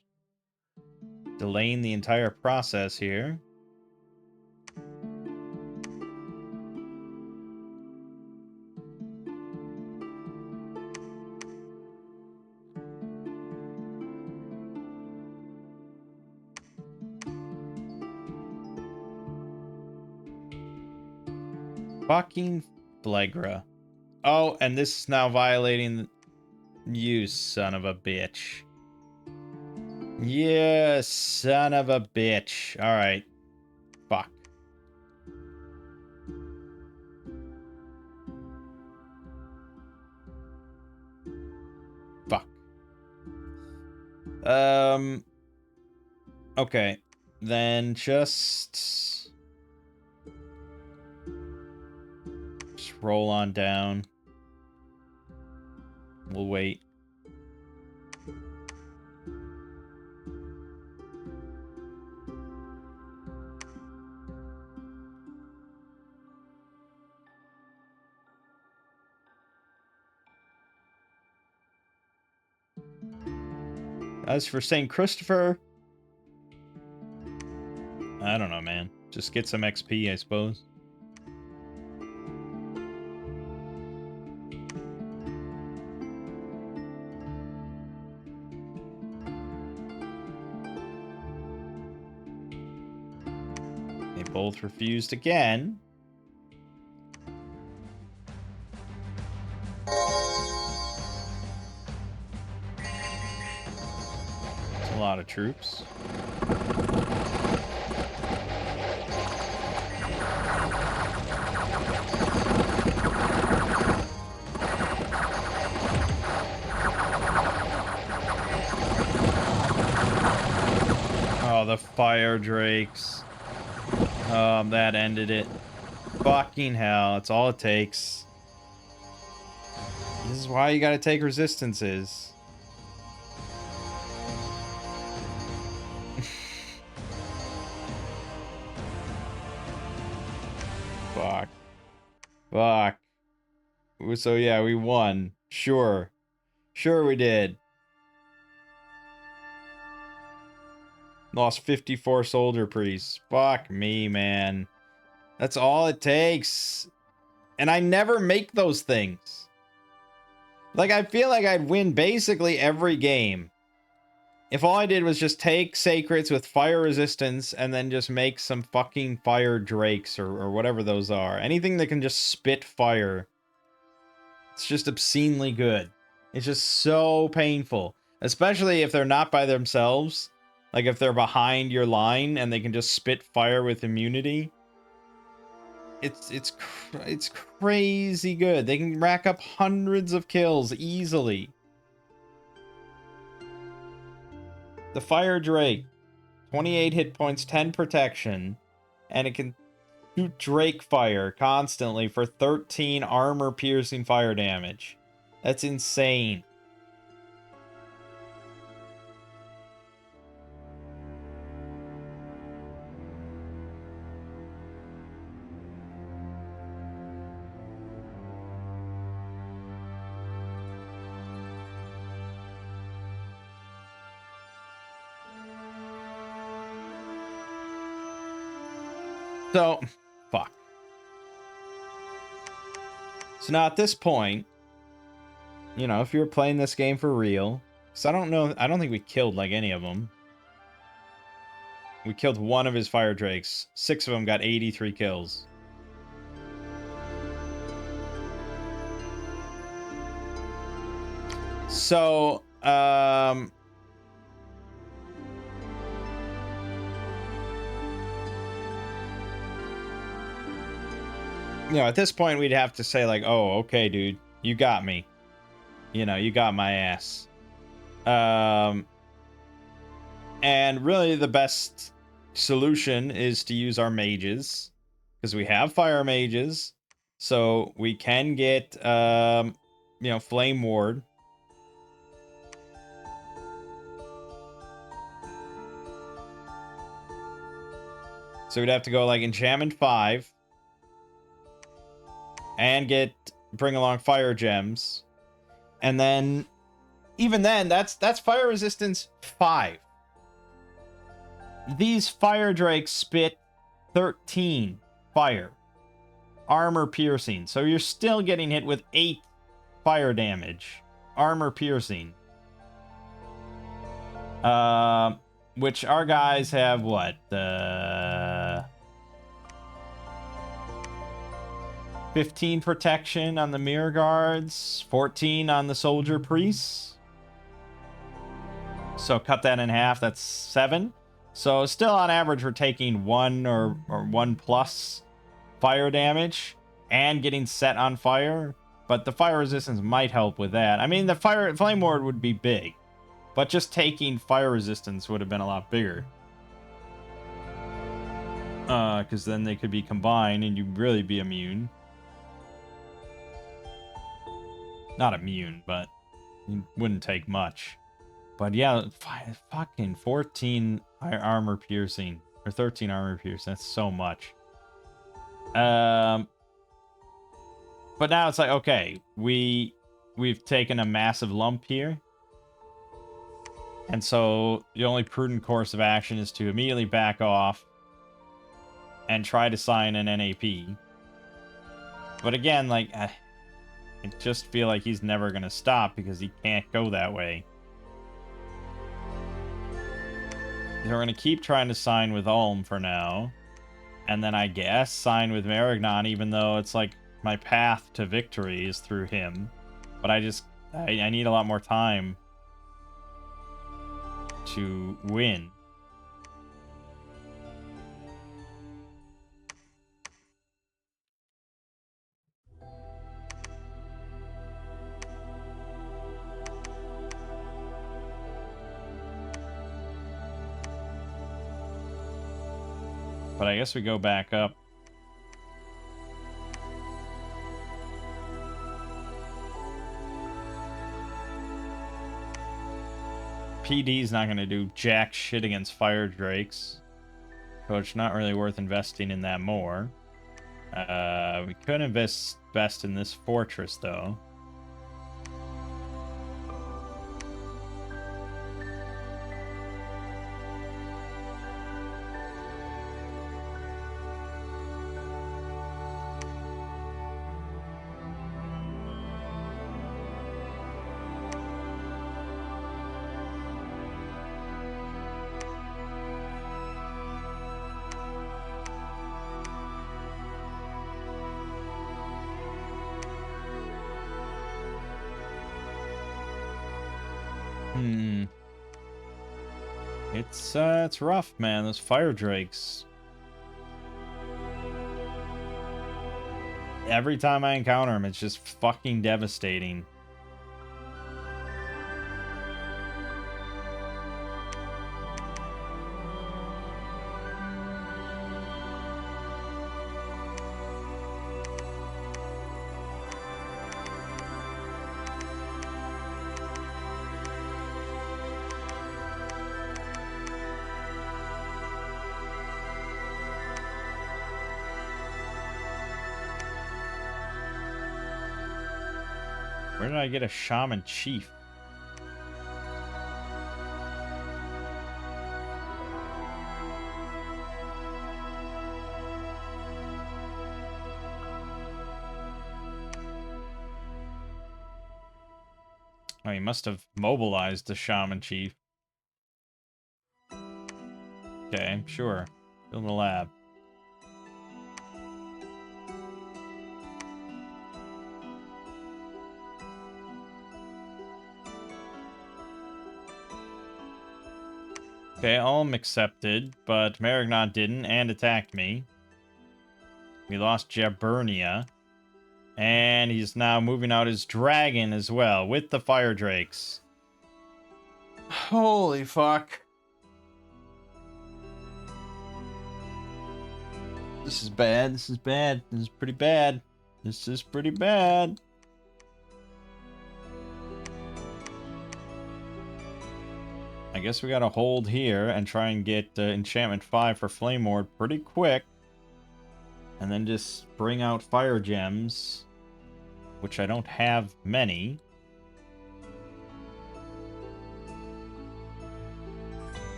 S1: Delaying the entire process here. Fucking Flegra. Oh, and this is now violating... You son of a bitch. Yeah, son of a bitch. Alright. Fuck. Fuck. Okay. Then just roll on down. We'll wait. As for St. Christopher, I don't know, man. Just get some XP, I suppose. They both refused again. It's a lot of troops. Oh, the fire drakes. That ended it. Fucking hell, that's all it takes. This is why you gotta take resistances. Fuck. Fuck. So yeah, we won. Sure. Sure we did. Lost 54 soldier priests. Fuck me, man. That's all it takes. And I never make those things. Like, I feel like I'd win basically every game if all I did was just take sacreds with fire resistance and then just make some fucking fire drakes or whatever those are. Anything that can just spit fire. It's just obscenely good. It's just so painful. Especially if they're not by themselves. Like if they're behind your line and they can just spit fire with immunity. It's crazy good. They can rack up hundreds of kills easily. The Fire Drake, 28 hit points, 10 protection, and it can shoot Drake fire constantly for 13 armor-piercing fire damage. That's insane. So, fuck. So now at this point, you know, if you were playing this game for real, because I don't think we killed like any of them. We killed one of his fire drakes. 6 of them got 83 kills. So, you know, at this point, we'd have to say, like, oh, okay, dude, you got me. You know, you got my ass. And really, the best solution is to use our mages. Because we have fire mages. So we can get, you know, Flame Ward. So we'd have to go, like, Enchantment 5. And bring along fire gems. And then even then that's fire resistance 5. These fire drakes spit 13 fire. Armor piercing. So you're still getting hit with 8 fire damage. Armor piercing. Which our guys have what? 15 protection on the mirror guards, 14 on the soldier priests. So cut that in half, that's 7. So still on average we're taking 1 or 1 plus fire damage and getting set on fire. But the fire resistance might help with that. I mean, the flame ward would be big, but just taking fire resistance would have been a lot bigger. Because then they could be combined and you'd really be immune. Not immune, but it wouldn't take much. But yeah, fucking 14 armor piercing. Or 13 armor piercing. That's so much. But now it's like, okay, we've taken a massive lump here. And so the only prudent course of action is to immediately back off and try to sign an NAP. But again, like, I just feel like he's never going to stop because he can't go that way. So we're going to keep trying to sign with Ulm for now. And then I guess sign with Marignon, even though it's like my path to victory is through him. But I need a lot more time to win. But I guess we go back up. PD's not going to do jack shit against fire drakes. So it's not really worth investing in that more. We could invest best in this fortress, though. It's rough, man. Those fire drakes. Every time I encounter them, it's just fucking devastating. Where did I get a shaman chief? Oh, he must have mobilized the shaman chief. Okay, sure. Build a lab. Okay, Ulm accepted, but Marignon didn't and attacked me. We lost Jaburnia. And he's now moving out his dragon as well, with the fire drakes. Holy fuck. This is bad, this is bad, this is pretty bad. This is pretty bad. I guess we gotta hold here and try and get Enchantment 5 for Flame Ward pretty quick. And then just bring out Fire Gems, which I don't have many.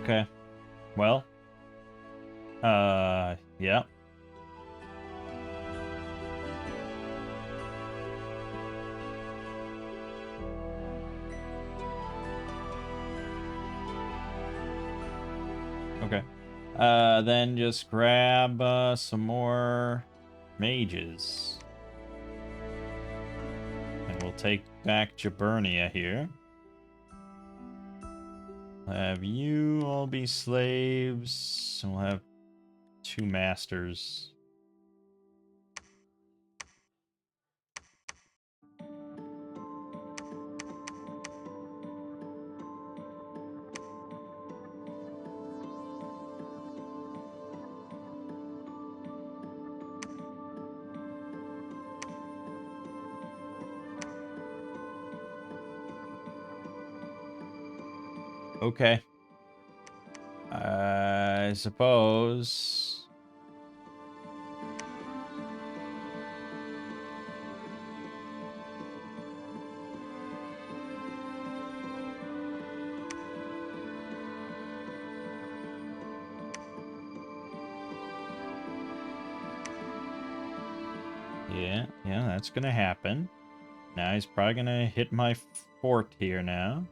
S1: Okay. Well. Yeah. Okay. Then just grab some more mages. And we'll take back Jaburnia here. Have you all be slaves. We'll have 2 masters. Okay. I suppose. Yeah, that's gonna happen. Now he's probably gonna hit my fort here now.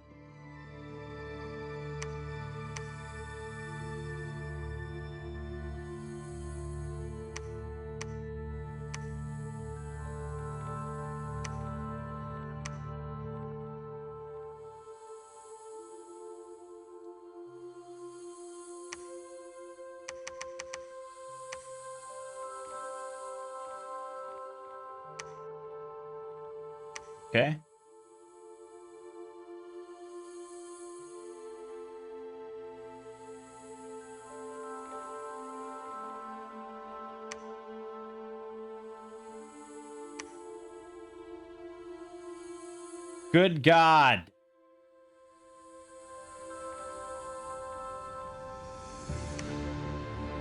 S1: Okay. Good God.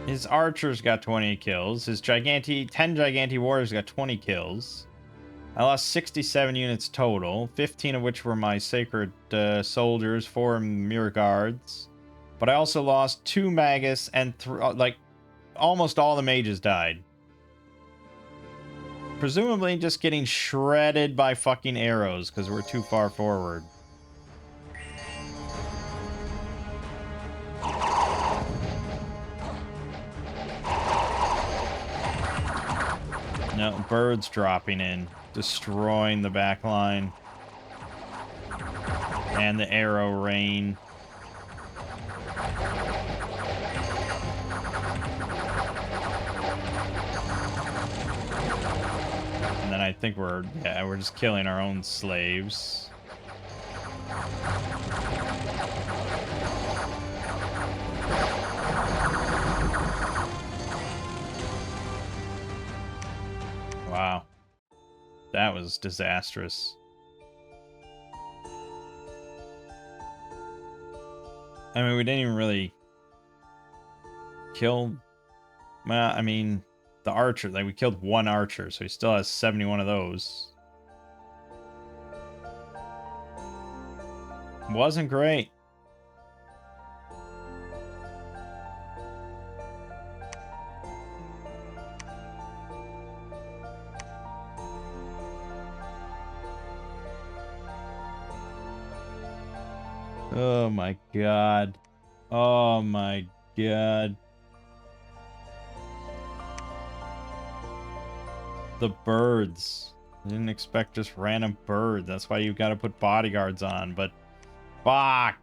S1: His archers got 20 kills. His 10 Giganti warriors got 20 kills. I lost 67 units total, 15 of which were my sacred soldiers, 4 mirror guards. But I also lost 2 magus and like almost all the mages died. Presumably just getting shredded by fucking arrows because we're too far forward. No, birds dropping in, destroying the back line. And the arrow rain. And then I think we're just killing our own slaves. Wow. That was disastrous. I mean, we didn't even really kill... Well, I mean, the archer. Like, we killed 1 archer, so he still has 71 of those. Wasn't great. Oh my god. Oh my god. The birds. I didn't expect just random bird. That's why you gotta put bodyguards on, but... Fuck!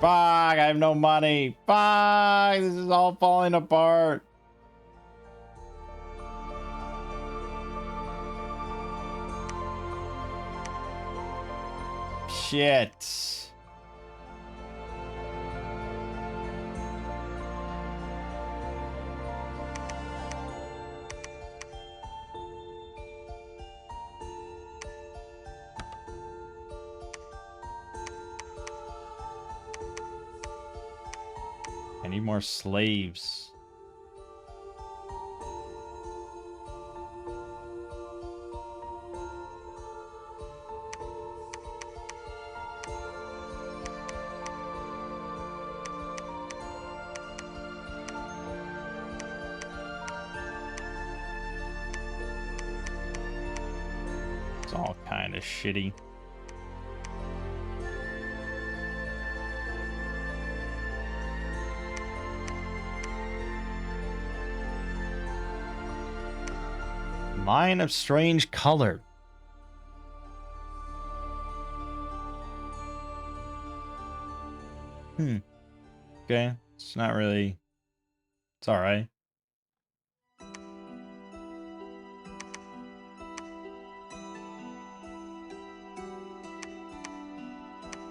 S1: Fuck! I have no money! Fuck! This is all falling apart! Shit. I need more slaves. It's all kind of shitty. Mine of strange color. Okay. It's not really... It's alright.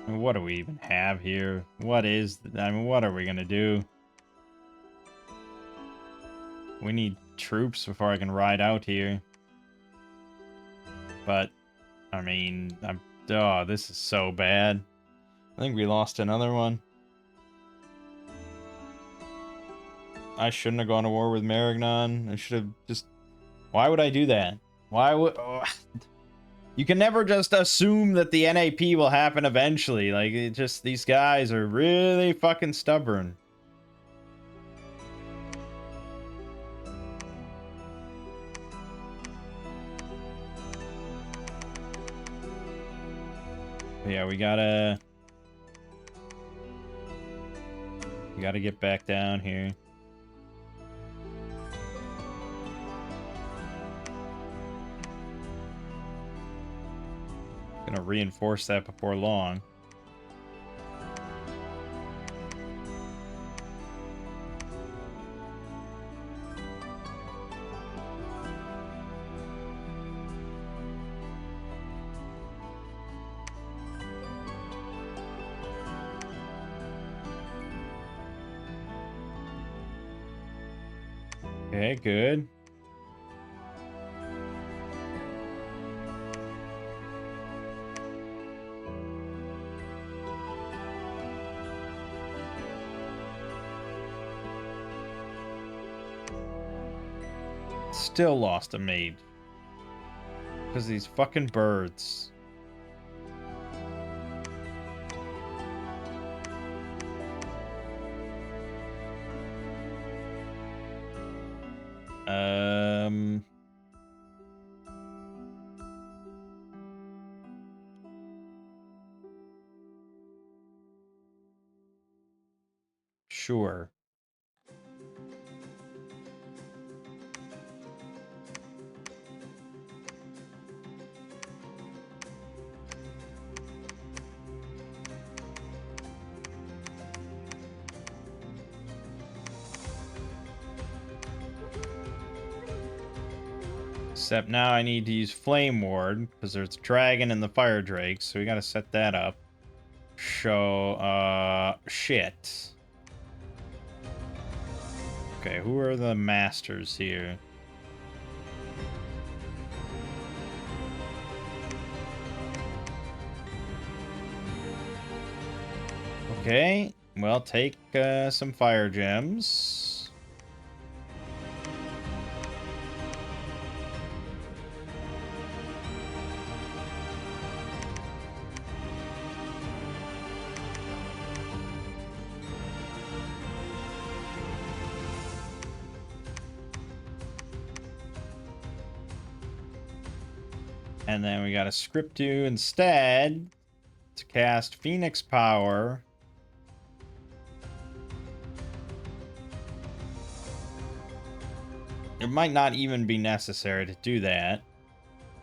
S1: What do we even have here? What is... I mean, what are we gonna do? We need troops before I can ride out here. But, I mean, oh, this is so bad. I think we lost another one. I shouldn't have gone to war with Marignan. I should have just... Why would I do that? Why would... Oh. You can never just assume that the NAP will happen eventually. Like, it just... These guys are really fucking stubborn. Yeah, we gotta get back down here. Gonna reinforce that before long. Okay, good. Still lost a mate. Because of these fucking birds. Sure. Except now I need to use Flame Ward, because there's Dragon and the Fire Drake, so we gotta set that up. Shit. Okay, who are the masters here? Okay, well, take some fire gems. And then we got to script you instead to cast Phoenix Power. It might not even be necessary to do that. I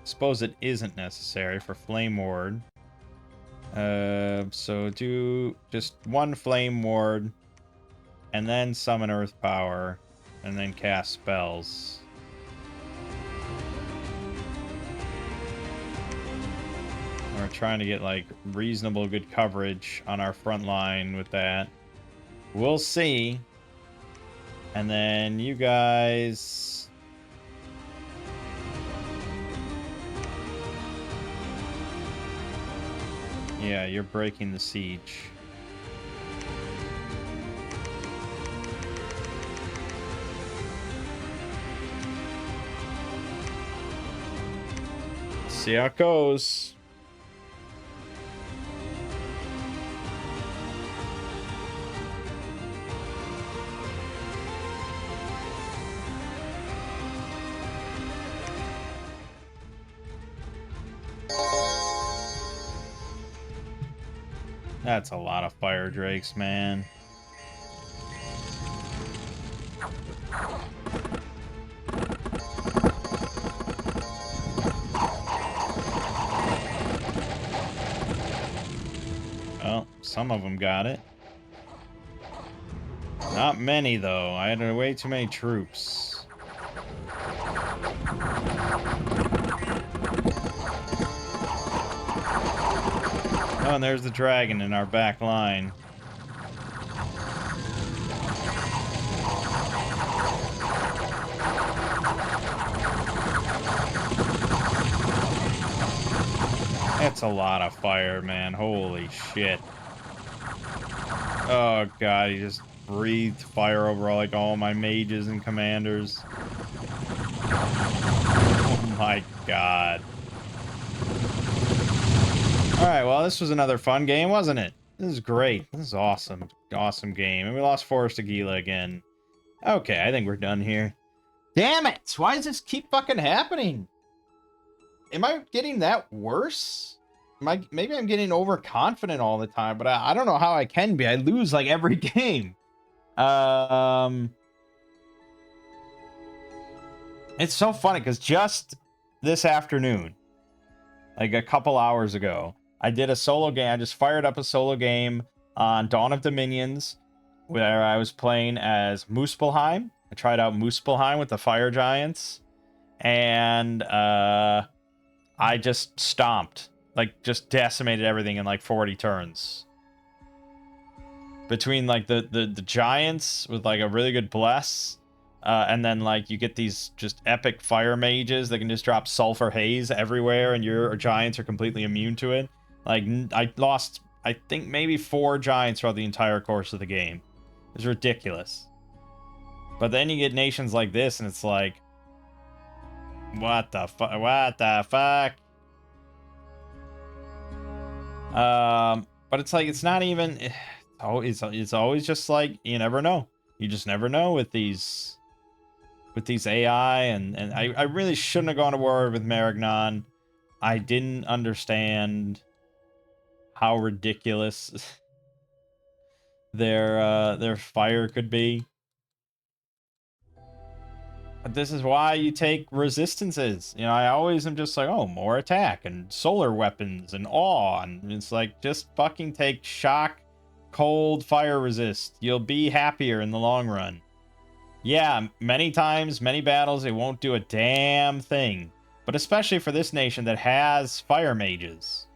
S1: suppose it isn't necessary for Flame Ward. So do just one Flame Ward, and then summon Earth Power, and then cast spells. We're trying to get, like, reasonable good coverage on our front line with that. We'll see. And then you guys... Yeah, you're breaking the siege. See how it goes. That's a lot of fire drakes, man. Well, some of them got it. Not many, though. I had way too many troops. Oh, and there's the dragon in our back line. That's a lot of fire, man. Holy shit. Oh, God. He just breathed fire over, like, all my mages and commanders. Oh, my God. Alright, well, this was another fun game, wasn't it? This is great. This is awesome. Awesome game. And we lost Forest Aguila again. Okay, I think we're done here. Damn it! Why does this keep fucking happening? Am I getting that worse? Maybe I'm getting overconfident all the time, but I don't know how I can be. I lose like every game. It's so funny because just this afternoon, like a couple hours ago, I did a solo game. I just fired up a solo game on Dawn of Dominions where I was playing as Muspelheim. I tried out Muspelheim with the Fire Giants, and I just stomped, like just decimated everything in like 40 turns. Between like the giants with like a really good bless, and then like you get these just epic fire mages that can just drop sulfur haze everywhere, and your giants are completely immune to it. Like I lost, I think maybe 4 giants throughout the entire course of the game. It's ridiculous. But then you get nations like this, and it's like, what the fuck? What the fuck? But it's like, it's not even. It's always just like, you never know. You just never know with these AI, and I really shouldn't have gone to war with Maragnon. I didn't understand how ridiculous their fire could be. But this is why you take resistances. You know, I always am just like, oh, more attack and solar weapons and awe, and it's like, just fucking take shock, cold, fire resist. You'll be happier in the long run. Yeah, many times, many battles, it won't do a damn thing. But especially for this nation that has fire mages.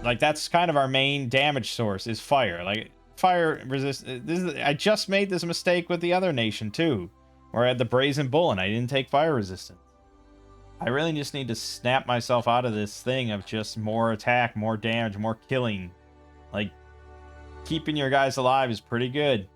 S1: Like, that's kind of our main damage source, is fire. Like, fire resist. I just made this mistake with the other nation, too. Where I had the Brazen Bull and I didn't take fire resistance. I really just need to snap myself out of this thing of just more attack, more damage, more killing. Like, keeping your guys alive is pretty good.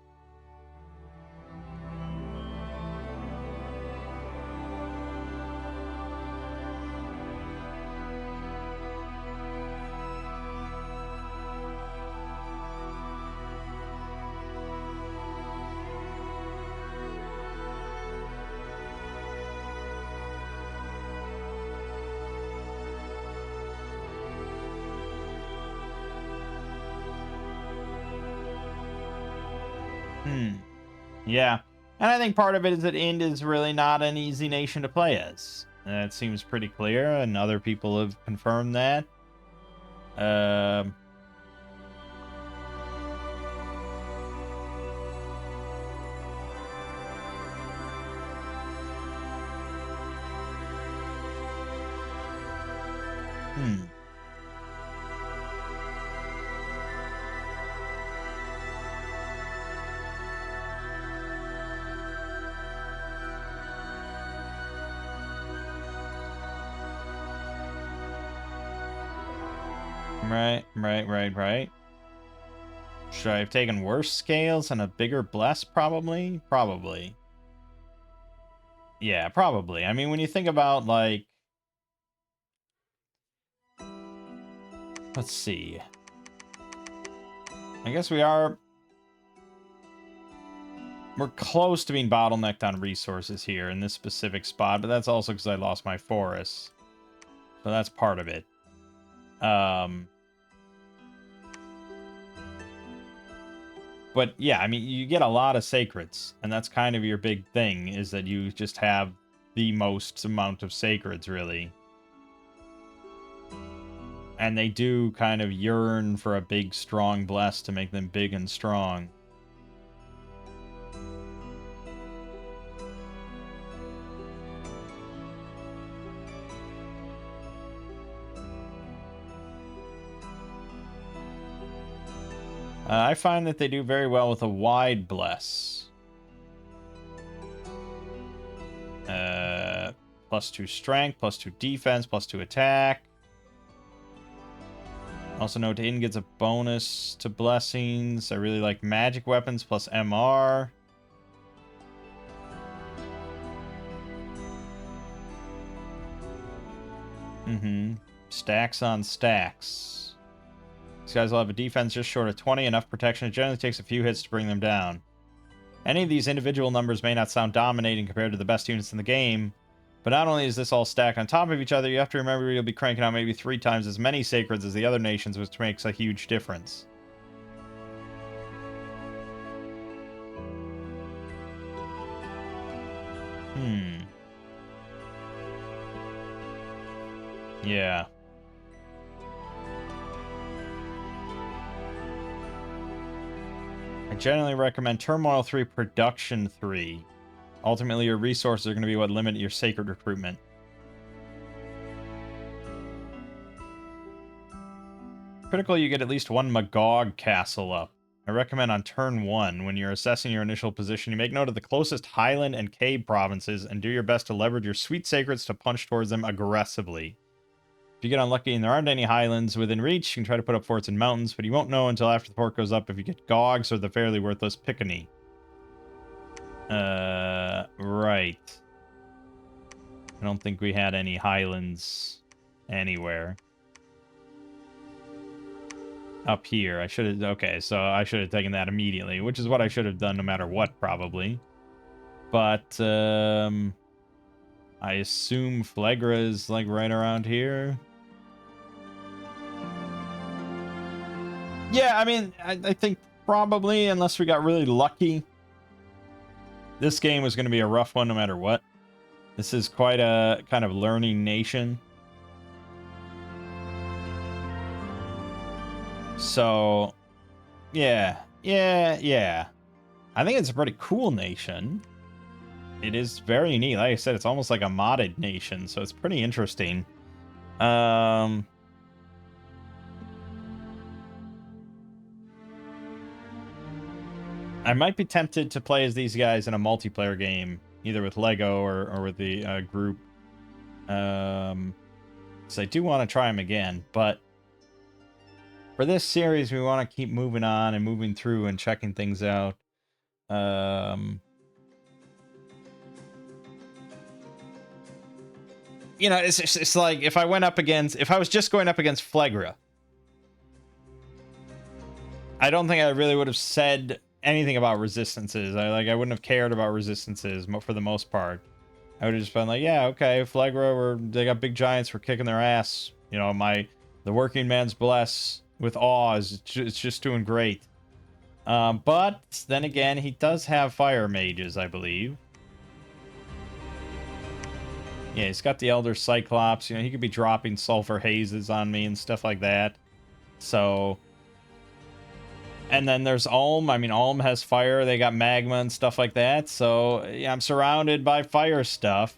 S1: Yeah. And I think part of it is that Ind is really not an easy nation to play as. That seems pretty clear, and other people have confirmed that. Right. Should I have taken worse scales and a bigger bless? Probably. Yeah, probably. I mean, when you think about, like... Let's see. I guess we're close to being bottlenecked on resources here in this specific spot, but that's also because I lost my forests. So that's part of it. But yeah, I mean, you get a lot of sacreds, and that's kind of your big thing, is that you just have the most amount of sacreds, really. And they do kind of yearn for a big, strong bless to make them big and strong. I find that they do very well with a wide bless. +2 strength, +2 defense, +2 attack. Also note In gets a bonus to blessings. I really like magic weapons plus MR. Stacks on stacks. These guys will have a defense just short of 20, enough protection. It generally takes a few hits to bring them down. Any of these individual numbers may not sound dominating compared to the best units in the game, but not only is this all stacked on top of each other, you have to remember you'll be cranking out maybe 3 times as many sacreds as the other nations, which makes a huge difference. Yeah. I generally recommend Turmoil 3, Production 3. Ultimately, your resources are going to be what limit your sacred recruitment. Critical, you get at least 1 Magog castle up. I recommend on turn 1, when you're assessing your initial position, you make note of the closest highland and cave provinces and do your best to leverage your sweet sacreds to punch towards them aggressively. If you get unlucky and there aren't any highlands within reach, you can try to put up forts in mountains, but you won't know until after the fort goes up if you get Gogs or the fairly worthless Piccany. Right. I don't think we had any highlands anywhere. Up here. I should have... Okay, so I should have taken that immediately, which is what I should have done no matter what, probably. But, I assume Phlegra is, like, right around here. Yeah, I mean, I think probably, unless we got really lucky, this game was going to be a rough one no matter what. This is quite a kind of learning nation. So, yeah. I think it's a pretty cool nation. It is very neat. Like I said, it's almost like a modded nation, so it's pretty interesting. I might be tempted to play as these guys in a multiplayer game, either with Lego or with the group. So I do want to try them again, but for this series, we want to keep moving on and moving through and checking things out. You know, it's like if I was just going up against Phlegra, I don't think I really would have said anything about resistances. I wouldn't have cared about resistances for the most part. I would have just been like, yeah, okay, Phlegra, they got big giants, we're kicking their ass. You know, the working man's bless with awe it's just doing great. But then again, he does have fire mages, I believe. Yeah, he's got the Elder Cyclops. You know, he could be dropping sulfur hazes on me and stuff like that. So... And then there's Ulm. I mean, Ulm has fire. They got magma and stuff like that. So, yeah, I'm surrounded by fire stuff.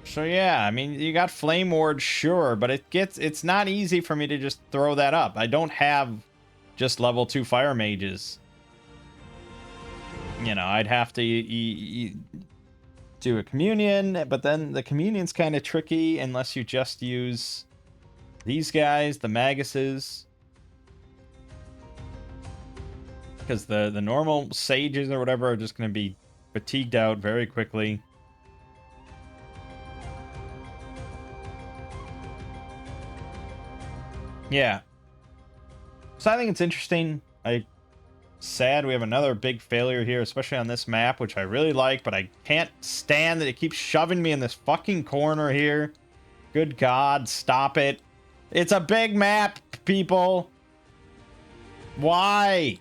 S1: So, yeah, I mean, you got Flame Ward, sure, but it's not easy for me to just throw that up. I don't have just level 2 fire mages. You know, I'd have to do a communion, but then the communion's kind of tricky unless you just use these guys, the Maguses. Because the normal sages or whatever are just going to be fatigued out very quickly. Yeah. So I think it's interesting. Sad we have another big failure here, especially on this map, which I really like, but I can't stand that it keeps shoving me in this fucking corner here. Good God, stop it. It's a big map, people. Why?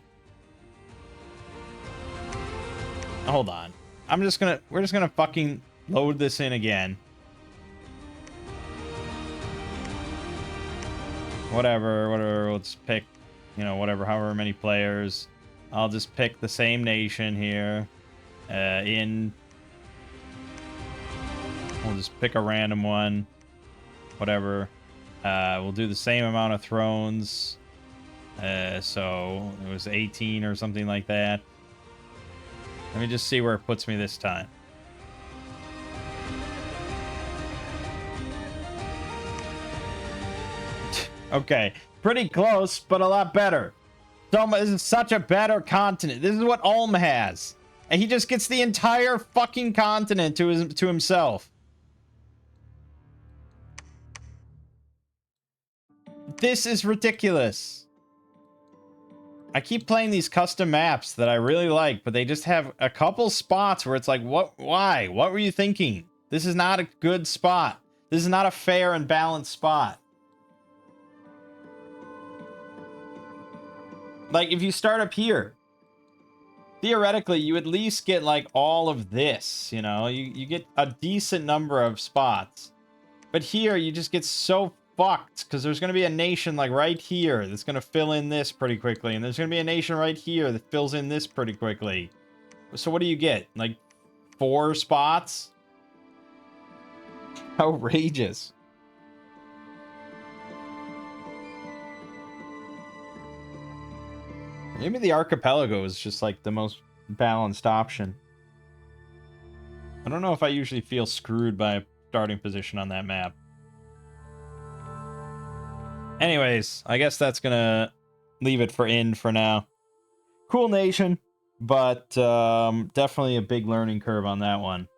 S1: Hold on. We're just gonna fucking load this in again. Whatever, let's pick, you know, whatever, however many players. I'll just pick the same nation here. We'll just pick a random one. Whatever. We'll do the same amount of thrones. So it was 18 or something like that. Let me just see where it puts me this time. Okay, pretty close, but a lot better. This is such a better continent. This is what Ulm has. And he just gets the entire fucking continent to himself. This is ridiculous. I keep playing these custom maps that I really like, but they just have a couple spots where it's like, what? Why? What were you thinking? This is not a good spot. This is not a fair and balanced spot. Like, if you start up here, theoretically, you at least get, like, all of this, you know? You get a decent number of spots. But here, you just get so fucked, because there's going to be a nation, like, right here that's going to fill in this pretty quickly, and there's going to be a nation right here that fills in this pretty quickly. So what do you get? Like, 4 spots? Outrageous. Maybe the archipelago is just like the most balanced option. I don't know if I usually feel screwed by a starting position on that map. Anyways, I guess that's gonna leave it for end for now. Cool nation, but definitely a big learning curve on that one.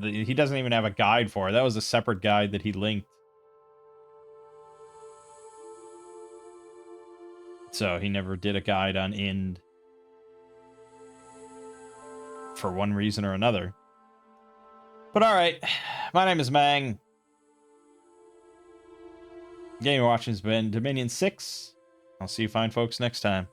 S1: He doesn't even have a guide for it. That was a separate guide that he linked. So he never did a guide on Ind for one reason or another. But alright, my name is Mangg. Game you're watching has been Dominion 6. I'll see you fine folks next time.